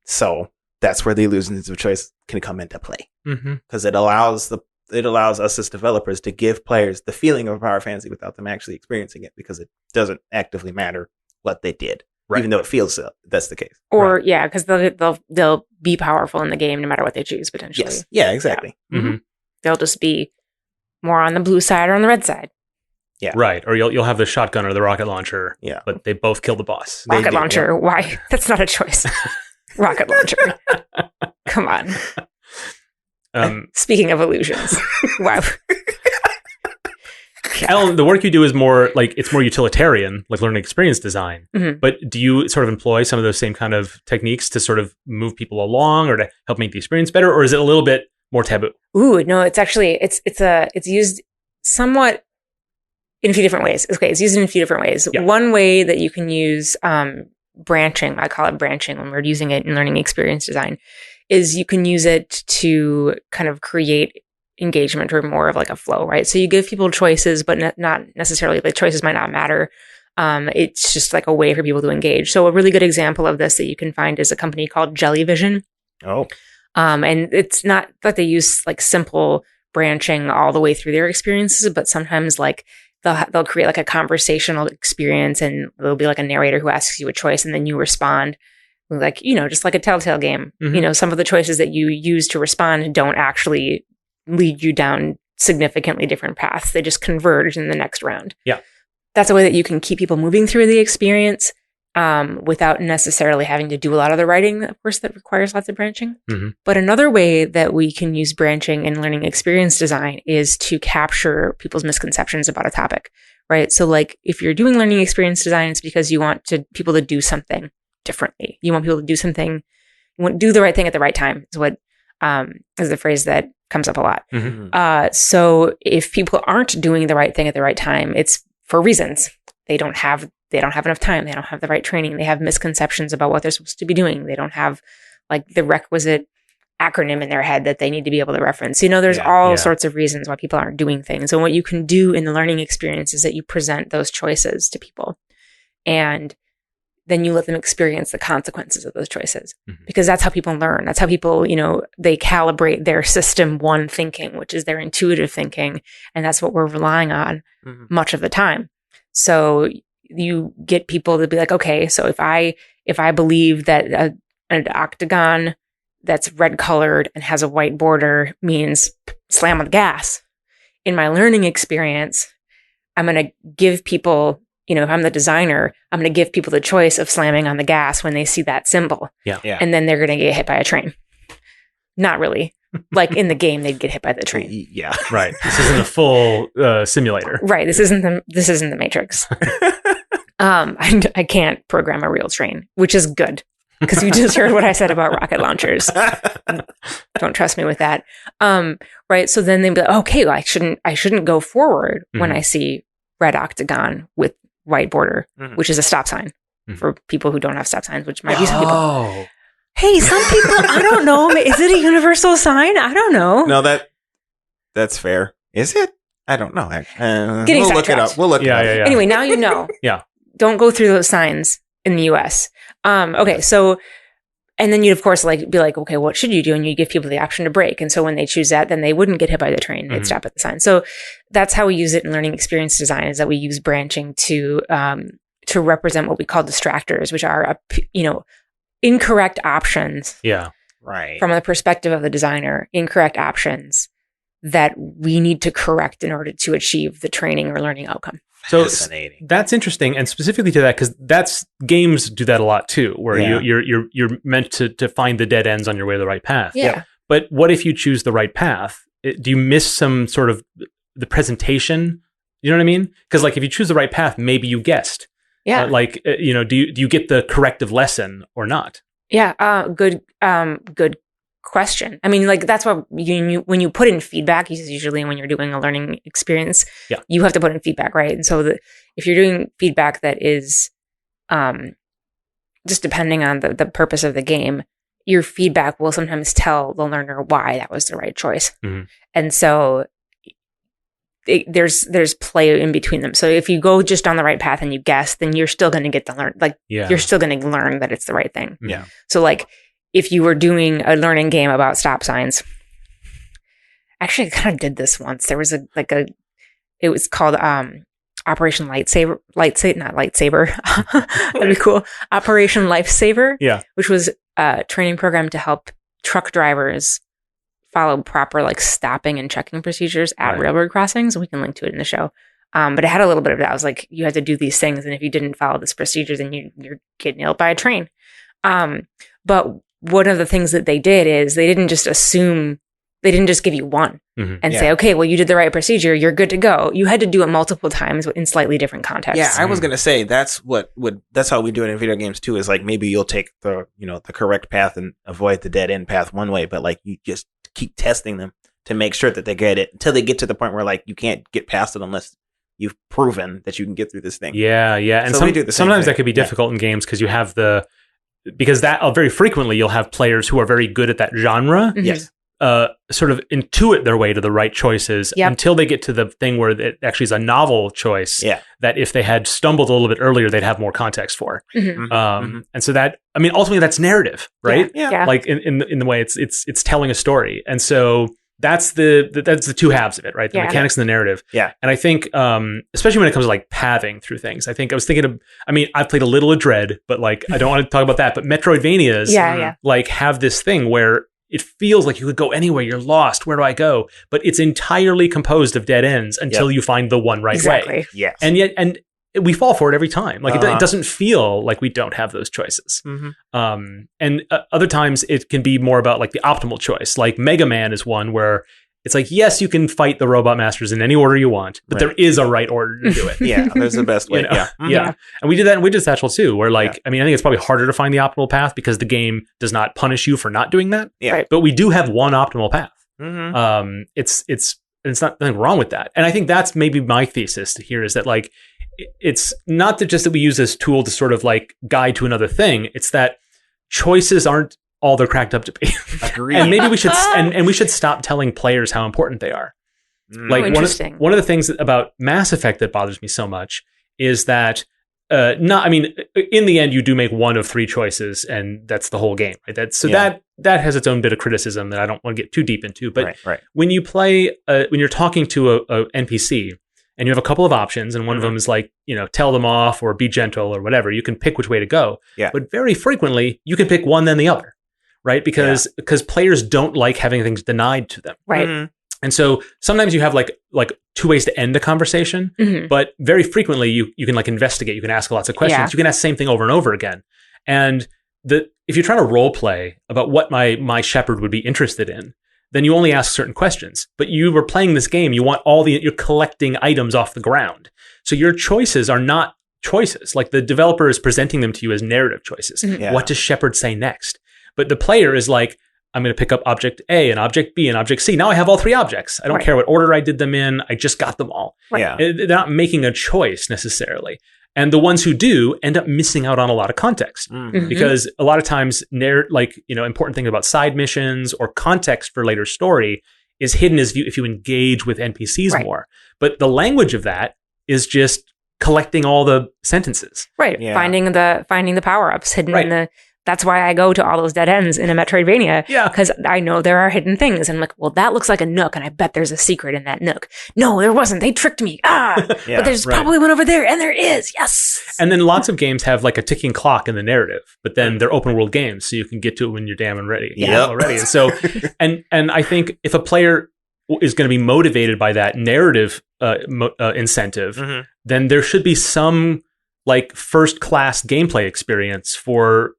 So that's where the illusions of choice can come into play, because Mm-hmm. it allows us as developers to give players the feeling of a power fantasy without them actually experiencing it, because it doesn't actively matter what they did, even though it feels that's the case. Or yeah, because they'll be powerful in the game no matter what they choose potentially. Yes. Yeah, exactly. Yeah. Mm-hmm. They'll just be more on the blue side or on the red side. Yeah. Right. Or you'll have the shotgun or the rocket launcher. Yeah. But they both kill the boss. Rocket launcher. Why? That's not a choice. Rocket launcher. Come on. Speaking of illusions. Wow. Alan, the work you do is more like, it's more utilitarian, like learning experience design. Mm-hmm. But do you sort of employ some of those same kind of techniques to sort of move people along or to help make the experience better? Or is it a little bit more taboo? Ooh, no, it's actually, it's used somewhat in a few different ways. Okay, it's used in a few different ways. Yeah. One way that you can use branching, I call it branching when we're using it in learning experience design, is you can use it to kind of create engagement or more of like a flow, right? So you give people choices, but not necessarily, the choices might not matter. It's just like a way for people to engage. So a really good example of this that you can find is a company called Jellyvision. Oh. And it's not that they use like simple branching all the way through their experiences, but sometimes like they'll create like a conversational experience, and there'll be like a narrator who asks you a choice and then you respond. Like, just like a Telltale game. Mm-hmm. Some of the choices that you use to respond don't actually lead you down significantly different paths. They just converge in the next round. Yeah. That's a way that you can keep people moving through the experience without necessarily having to do a lot of the writing, of course, that requires lots of branching. Mm-hmm. But another way that we can use branching in learning experience design is to capture people's misconceptions about a topic, right? So like if you're doing learning experience design, it's because you want people to do something differently. You want people to do something, you want to do the right thing at the right time is what is the phrase that comes up a lot. Mm-hmm. So if people aren't doing the right thing at the right time, it's for reasons. They don't have enough time. They don't have the right training. They have misconceptions about what they're supposed to be doing. They don't have like the requisite acronym in their head that they need to be able to reference. There's all sorts of reasons why people aren't doing things. And what you can do in the learning experience is that you present those choices to people, and then you let them experience the consequences of those choices, because that's how people learn. That's how people, they calibrate their system one thinking, which is their intuitive thinking. And that's what we're relying on much of the time. So you get people to be like, okay, so if I believe that an octagon that's red colored and has a white border means slam on the gas, in my learning experience, I'm going to give people, if I'm the designer, I'm going to give people the choice of slamming on the gas when they see that symbol. Yeah. And then they're going to get hit by a train. Not really. Like in the game, they'd get hit by the train. Yeah. Right. This isn't a full simulator. Right. This isn't the Matrix. I can't program a real train, which is good because you just heard what I said about rocket launchers. Don't trust me with that. Right. So then they'd be like, okay, well, I shouldn't go forward when I see red octagon with white border, which is a stop sign for people who don't have stop signs, which might be some people. Hey, some people, I don't know. Is it a universal sign? I don't know. No, that's fair. Is it? I don't know. Getting we'll look it up. We'll look it up. Yeah. Anyway, now you know. Yeah. Don't go through those signs in the US. Okay, so, and then you'd of course be like, okay, what should you do? And you give people the option to brake. And so when they choose that, then they wouldn't get hit by the train. They'd stop at the sign. So that's how we use it in learning experience design, is that we use branching to represent what we call distractors, which are, incorrect options. Yeah. Right. From the perspective of the designer, incorrect options that we need to correct in order to achieve the training or learning outcome. So that's interesting, and specifically to that, because games do that a lot too, where you're meant to find the dead ends on your way to the right path. Yeah. But what if you choose the right path? Do you miss some sort of the presentation? You know what I mean? Because if you choose the right path, maybe you guessed. Yeah. Do you get the corrective lesson or not? Yeah. Good question. I mean, that's why when you put in feedback, usually when you're doing a learning experience, you have to put in feedback, right? And so if you're doing feedback that is just depending on the purpose of the game, your feedback will sometimes tell the learner why that was the right choice. And so there's play in between them. So if you go just on the right path and you guess, then you're still going to get to learn. You're still going to learn that it's the right thing. Yeah. So if you were doing a learning game about stop signs, actually I kind of did this once. There was it was called Operation Lightsaber, not Lightsaber. That'd be cool. Operation Lifesaver. Yeah. Which was a training program to help truck drivers follow proper stopping and checking procedures at railroad crossings. We can link to it in the show. But it had a little bit of that. I was like, you had to do these things, and if you didn't follow this procedure, then you're getting nailed by a train. But one of the things that they did is they didn't just give you one and say, okay, well, you did the right procedure, you're good to go. You had to do it multiple times in slightly different contexts. Yeah, I was going to say that's how we do it in video games too, is maybe you'll take the correct path and avoid the dead end path one way, but you just keep testing them to make sure that they get it until they get to the point where you can't get past it unless you've proven that you can get through this thing. Yeah. And so sometimes that could be difficult in games because you have because very frequently you'll have players who are very good at that genre. Yes. Sort of intuit their way to the right choices until they get to the thing where it actually is a novel choice that if they had stumbled a little bit earlier, they'd have more context for. And so ultimately that's narrative, right? Yeah. In the way it's telling a story. And so that's the two halves of it, right? The mechanics and the narrative. Yeah. And I think, especially when it comes to pathing through things, I was thinking of, I've played a little of Dread, but I don't want to talk about that, but Metroidvanias have this thing where it feels like you could go anywhere. You're lost. Where do I go? But it's entirely composed of dead ends until you find the one right way. Yes. And we fall for it every time. It doesn't feel like we don't have those choices. And other times it can be more about the optimal choice. Mega Man is one where it's yes, you can fight the robot masters in any order you want, but there is a right order to do it. Yeah, there's the best way. Yeah. And we did that in Widget Satchel too, where I think it's probably harder to find the optimal path because the game does not punish you for not doing that. Yeah. Right. But we do have one optimal path. It's not nothing wrong with that. And I think that's maybe my thesis here is that it's not just that we use this tool to sort of guide to another thing. It's that choices aren't all they're cracked up to be. Agreed. And maybe we should and we should stop telling players how important they are. Interesting. One of the things about Mass Effect that bothers me so much is that in the end you do make one of three choices and that's the whole game, right? That has its own bit of criticism that I don't want to get too deep into. But when you play when you're talking to a NPC and you have a couple of options and one of them is tell them off or be gentle or whatever, you can pick which way to go. Yeah. But very frequently you can pick one then the other. Right, because players don't like having things denied to them. Right, and so sometimes you have two ways to end a conversation, but very frequently you can investigate. You can ask lots of questions. Yeah. You can ask the same thing over and over again. And if you're trying to role play about what my shepherd would be interested in, then you only ask certain questions. But you were playing this game. You want you're collecting items off the ground. So your choices are not choices. Like the developer is presenting them to you as narrative choices. Yeah. What does Shepard say next? But the player is like, I'm going to pick up object A and object B and object C. Now I have all 3 objects. I don't Right. care what order I did them in. I just got them all. Yeah. They're not making a choice necessarily. And the ones who do end up missing out on a lot of context Mhm. because a lot of times, important thing about side missions or context for later story is hidden if you engage with NPCs Right. more. But the language of that is just collecting all the sentences. Right. Yeah. Finding the power-ups hidden Right. in the that's why I go to all those dead ends in a Metroidvania. Yeah. Because I know there are hidden things. And I'm like, well, that looks like a nook, and I bet there's a secret in that nook. No, there wasn't. They tricked me. But there's right. probably one over there, and there is. Yes. And then lots of games have like a ticking clock in the narrative, but then they're open world games, so you can get to it when you're damn and ready. Yep. Already. And so, and I think if a player is going to be motivated by that narrative incentive, Mhm. then there should be some like first class gameplay experience for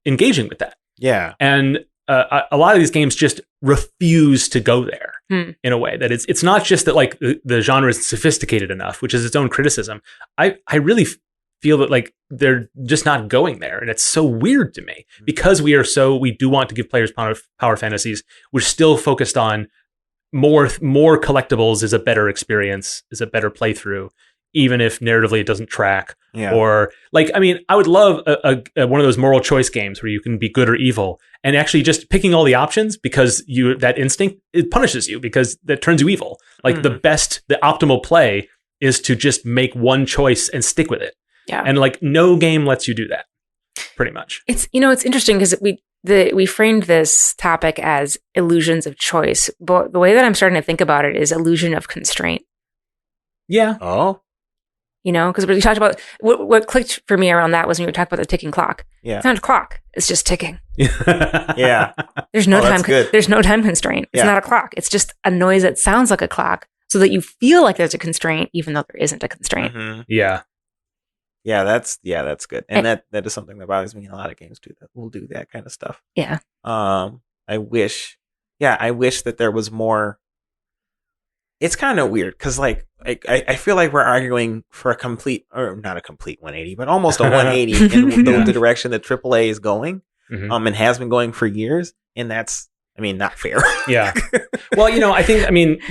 engaging with that. Yeah. And a lot of these games just refuse to go there in a way that it's not just that like the genre is sophisticated enough, which is its own criticism. I really feel that like they're just not going there, and it's so weird to me because we do want to give players power fantasies. We're still focused on more collectibles is a better experience, is a better playthrough, even if narratively it doesn't track. Yeah. Or like, I mean, I would love a one of those moral choice games where you can be good or evil, and actually just picking all the options because that instinct, it punishes you because that turns you evil. Like the optimal play is to just make one choice and stick with it. Yeah. And like no game lets you do that, pretty much. It's interesting because we framed this topic as illusions of choice, but the way that I'm starting to think about it is illusion of constraint. Yeah. Oh. Because we talked about what clicked for me around that was when we talked about the ticking clock. Yeah. It's not a clock; it's just ticking. Yeah. There's no that's time. good. There's no time constraint. It's Yeah. not a clock. It's just a noise that sounds like a clock, so that you feel like there's a constraint, even though there isn't a constraint. Mhm. Yeah. Yeah, that's good. And that is something that bothers me in a lot of games too, that will do that kind of stuff. Yeah. I wish that there was more. It's kind of weird because like I feel like we're arguing for not a complete 180, but almost a 180 in the direction that AAA is going, and has been going for years, and that's, I mean, not fair. Yeah. Well, I think,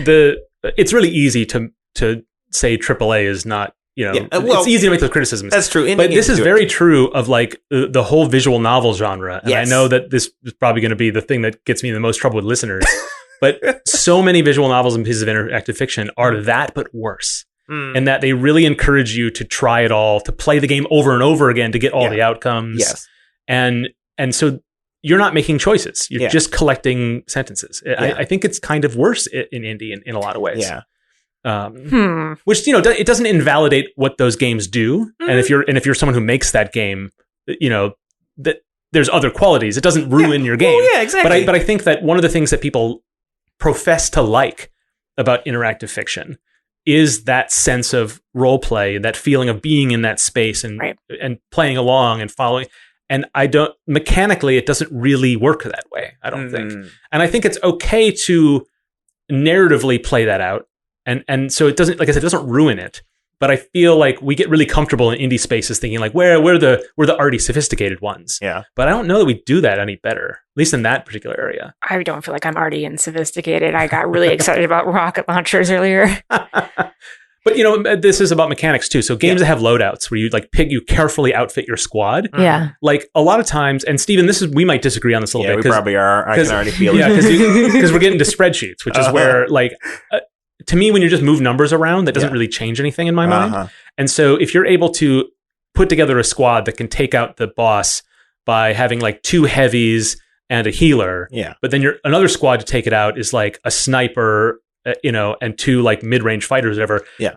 it's really easy to say AAA is not, it's easy to make those criticisms. That's true. But this is very true of like the whole visual novel genre. And Yes. I know that this is probably going to be the thing that gets me in the most trouble with listeners. But so many visual novels and pieces of interactive fiction are that, but worse. And that they really encourage you to try it all, to play the game over and over again to get all the outcomes. Yes. And so you're not making choices. You're just collecting sentences. I think it's kind of worse in indie in a lot of ways. Yeah. Which, it doesn't invalidate what those games do. And if you're someone who makes that game, that there's other qualities. It doesn't ruin your game. Well, yeah, exactly. But I think that one of the things that people profess to like about interactive fiction is that sense of role play, that feeling of being in that space and playing along and following. And mechanically, it doesn't really work that way, I don't think. And I think it's okay to narratively play that out. And so it doesn't, like I said, it doesn't ruin it. But I feel like we get really comfortable in indie spaces thinking like, we're the arty sophisticated ones. Yeah. But I don't know that we do that any better, at least in that particular area. I don't feel like I'm arty and sophisticated. I got really excited about rocket launchers earlier. But this is about mechanics too. So games that have loadouts where you carefully outfit your squad. Yeah. Like a lot of times, and Steven, we might disagree on this a little bit. We probably are. I can already feel it. Yeah, because we're getting to spreadsheets, which is where to me, when you just move numbers around, that doesn't really change anything in my mind. And so if you're able to put together a squad that can take out the boss by having like 2 heavies and a healer, but then another squad to take it out is like a sniper, and 2 like mid-range fighters, or whatever. Yeah.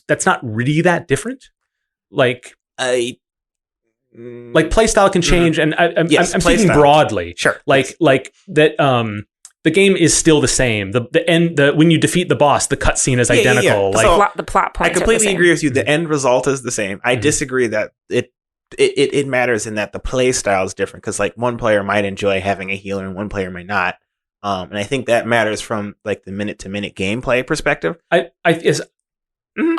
That's not really that different. Like playstyle can change, and I'm speaking broadly. Sure. Like that. The game is still the same. When you defeat the boss, the cutscene is identical. Yeah. Like the plot points. I completely agree with you. The end result is the same. I disagree that it matters in that the play style is different, because like one player might enjoy having a healer and one player might not. And I think that matters from like the minute to minute gameplay perspective.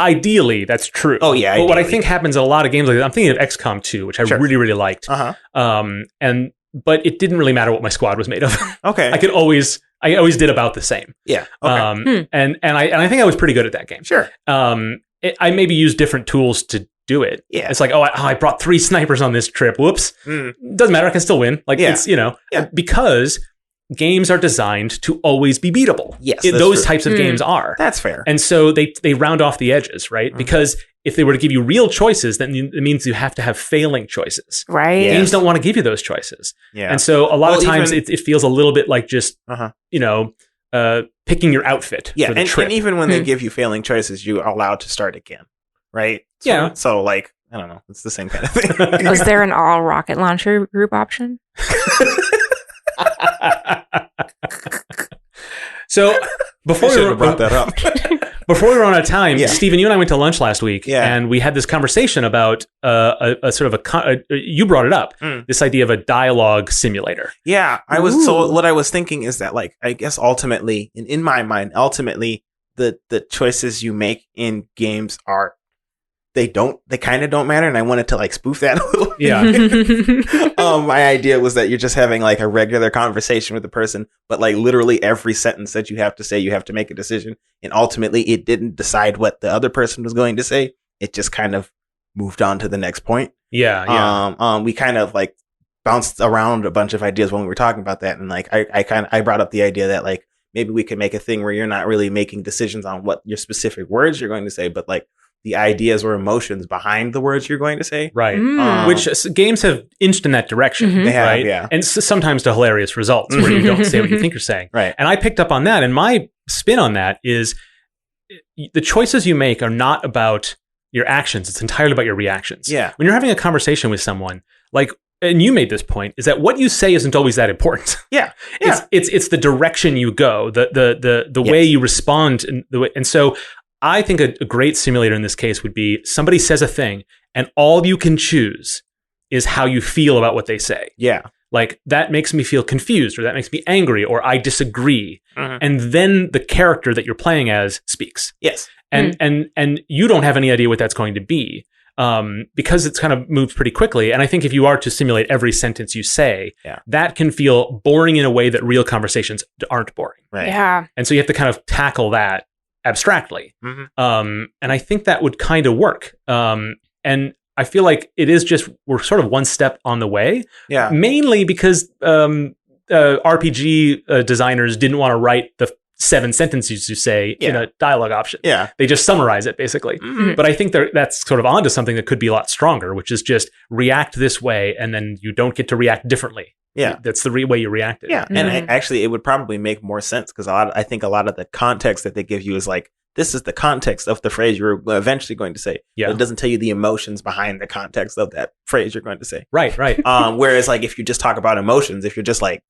Ideally, that's true. Oh, yeah, But what I ideally. think happens in a lot of games like that, I'm thinking of XCOM 2, which I Sure. really, really liked. But it didn't really matter what my squad was made of. Okay. I always did about the same. Yeah. Okay. And I think I was pretty good at that game. Sure. I maybe used different tools to do it. Yeah. It's like, I brought 3 snipers on this trip. Whoops. Doesn't matter. I can still win. Like, it's, because games are designed to always be beatable. Yes, Those true. types of games are. That's fair. And so they round off the edges, right? Because if they were to give you real choices, then it means you have to have failing choices. Right. Yeah. Games don't want to give you those choices. Yeah. And so a lot of times even- it feels a little bit like just, picking your outfit for the trip. And even when they give you failing choices, you are allowed to start again, right? So, Yeah. So, like, I don't know. It's the same kind of thing. Was there an all rocket launcher group option? I So before we should were, have brought that up. before we run out of time, Yeah. Stephen, you and I went to lunch last week, Yeah. and we had this conversation about a sort of you brought it up, this idea of a dialogue simulator. Yeah, so what I was thinking is that, like, I guess ultimately, in my mind, the choices you make in games are they kind of don't matter, and I wanted to like spoof that a little. Yeah. My idea was that you're just having like a regular conversation with the person, but like literally every sentence that you have to say, you have to make a decision, and ultimately it didn't decide what the other person was going to say. It just kind of moved on to the next point. Yeah. We kind of like bounced around a bunch of ideas when we were talking about that, and like I brought up the idea that like maybe we could make a thing where you're not really making decisions on what your specific words you're going to say, but like the ideas or emotions behind the words you're going to say. Right. Which games have inched in that direction. They have, right? yeah. And sometimes to hilarious results where you don't say what you think you're saying. Right. And I picked up on that. And my spin on that is the choices you make are not about your actions. It's entirely about your reactions. Yeah. When you're having a conversation with someone, like, and you made this point, is that what you say isn't always that important. Yeah. It's the direction you go, the way you respond, and so I think a great simulator in this case would be somebody says a thing, and all you can choose is how you feel about what they say. Yeah. Like, that makes me feel confused, or that makes me angry, or I disagree. Mhm. And then the character that you're playing as speaks. Yes. And you don't have any idea what that's going to be. Because it's kind of moves pretty quickly. And I think if you are to simulate every sentence you say, that can feel boring in a way that real conversations aren't boring. Right. Yeah. And so you have to kind of tackle that abstractly. Mhm. And I think that would kind of work. And I feel like we're sort of one step on the way. Yeah. Mainly because RPG designers didn't want to write the 7 sentences you say in a dialogue option. Yeah. They just summarize it, basically. Mhm. But I think that's sort of onto something that could be a lot stronger, which is just react this way, and then you don't get to react differently. Yeah. That's the way you reacted. Yeah. And actually, it would probably make more sense because I think a lot of the context that they give you is like, this is the context of the phrase you're eventually going to say. Yeah. But it doesn't tell you the emotions behind the context of that phrase you're going to say. Right. Whereas, like, if you just talk about emotions, if you're just like,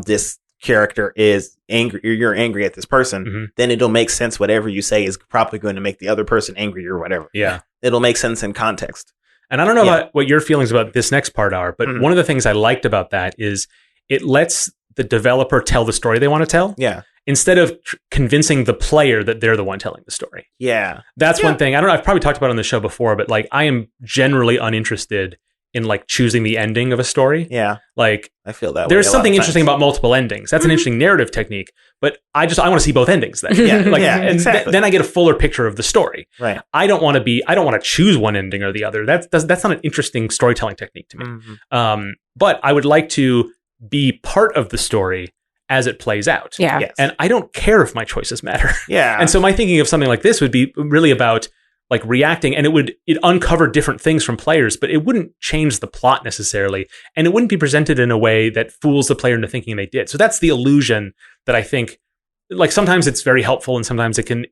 this character is angry, you're angry at this person, then it'll make sense. Whatever you say is probably going to make the other person angry or whatever. Yeah. It'll make sense in context. And I don't know about what your feelings about this next part are, but one of the things I liked about that is it lets the developer tell the story they want to tell. Yeah. Instead of convincing the player that they're the one telling the story. Yeah. That's one thing. I don't know. I've probably talked about it on the show before, but like, I am generally uninterested in like choosing the ending of a story. Yeah. Like, I feel that there's way a lot something of interesting times. about multiple endings. That's an interesting narrative technique, but I want to see both endings then. Yeah. Like, Yeah, and exactly. then I get a fuller picture of the story. Right. I don't want to choose one ending or the other. That's not an interesting storytelling technique to me. Mhm. But I would like to be part of the story as it plays out. Yeah. Yes. And I don't care if my choices matter. Yeah. And so my thinking of something like this would be really about like reacting, and it uncover different things from players, but it wouldn't change the plot necessarily. And it wouldn't be presented in a way that fools the player into thinking they did. So that's the illusion that I think, like, sometimes it's very helpful and sometimes it can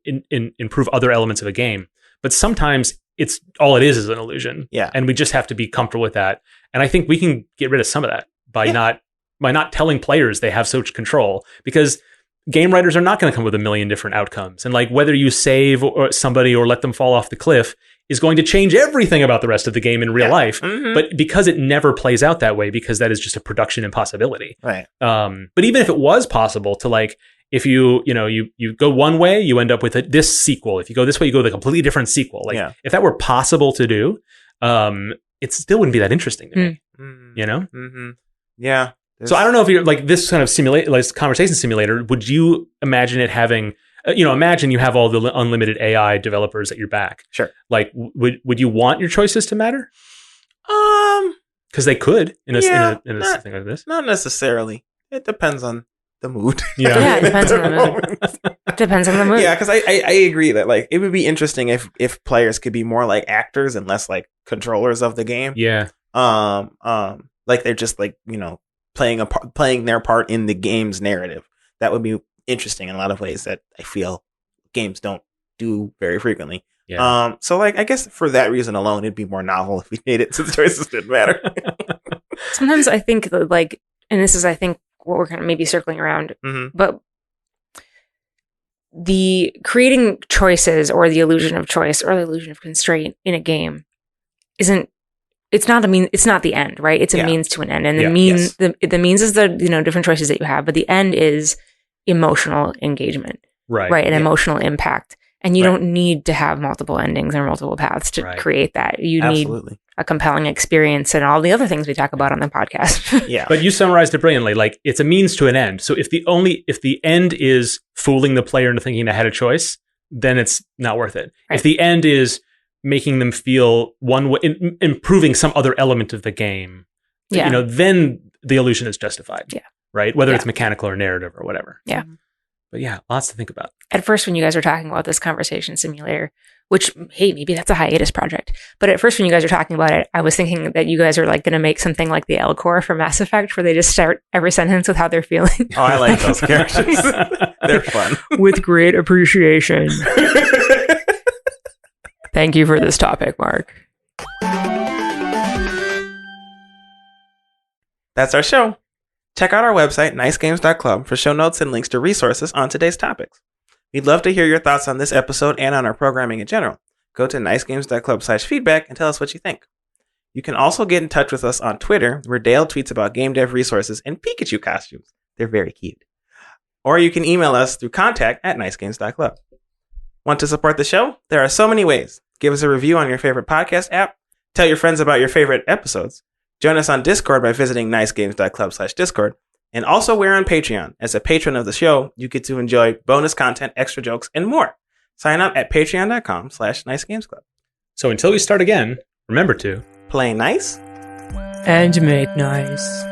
improve other elements of a game. But sometimes it's all it is an illusion. Yeah. And we just have to be comfortable with that. And I think we can get rid of some of that by not telling players they have such control, because game writers are not going to come with a million different outcomes. And like, whether you save somebody or let them fall off the cliff is going to change everything about the rest of the game in real life. Mhm. But because it never plays out that way, because that is just a production impossibility. Right. But even if it was possible to like if you go one way, you end up with this sequel. If you go this way, you go with a completely different sequel. Like if that were possible to do, it still wouldn't be that interesting to me. You know? Mm-hmm. Yeah. So I don't know if you're like this kind of like conversation simulator. Would you imagine it having? Imagine you have all the unlimited AI developers at your back. Sure. Like, would you want your choices to matter? Because they could in a thing like this. Not necessarily. It depends on the mood. Yeah, it depends on the mood. Depends on the mood. Yeah, because I agree that like it would be interesting if players could be more like actors and less like controllers of the game. Yeah. Like they're just like playing their part in the game's narrative. That would be interesting in a lot of ways that I feel games don't do very frequently. Yeah. So like I guess for that reason alone, it'd be more novel if we made it so the choices didn't matter. Sometimes I think that like, and this is I think what we're kind of maybe circling around, but the creating choices or the illusion of choice or the illusion of constraint in a game it's not the end, right? It's a means to an end. And the means is the, different choices that you have, but the end is emotional engagement, right? And emotional impact. And you don't need to have multiple endings or multiple paths to create that. You need a compelling experience and all the other things we talk about on the podcast. Yeah. But you summarized it brilliantly. Like it's a means to an end. So if the end is fooling the player into thinking they had a choice, then it's not worth it. Right. If the end is making them feel one way, improving some other element of the game, then the illusion is justified. Yeah. Right. Whether it's mechanical or narrative or whatever. Yeah. But yeah, lots to think about. At first, when you guys were talking about this conversation simulator, which, hey, maybe that's a hiatus project. But at first, when you guys were talking about it, I was thinking that you guys are like going to make something like the L Core for Mass Effect, where they just start every sentence with how they're feeling. Oh, I like those characters. They're fun. With great appreciation. Thank you for this topic, Mark. That's our show. Check out our website, nicegames.club, for show notes and links to resources on today's topics. We'd love to hear your thoughts on this episode and on our programming in general. Go to nicegames.club/feedback and tell us what you think. You can also get in touch with us on Twitter, where Dale tweets about game dev resources and Pikachu costumes. They're very cute. Or you can email us through contact@nicegames.club. Want to support the show? There are so many ways. Give us a review on your favorite podcast app. Tell your friends about your favorite episodes. Join us on Discord by visiting nicegames.club/Discord. And also we're on Patreon. As a patron of the show, you get to enjoy bonus content, extra jokes, and more. Sign up at patreon.com/nicegamesclub. So until we start again, remember to play nice and make nice.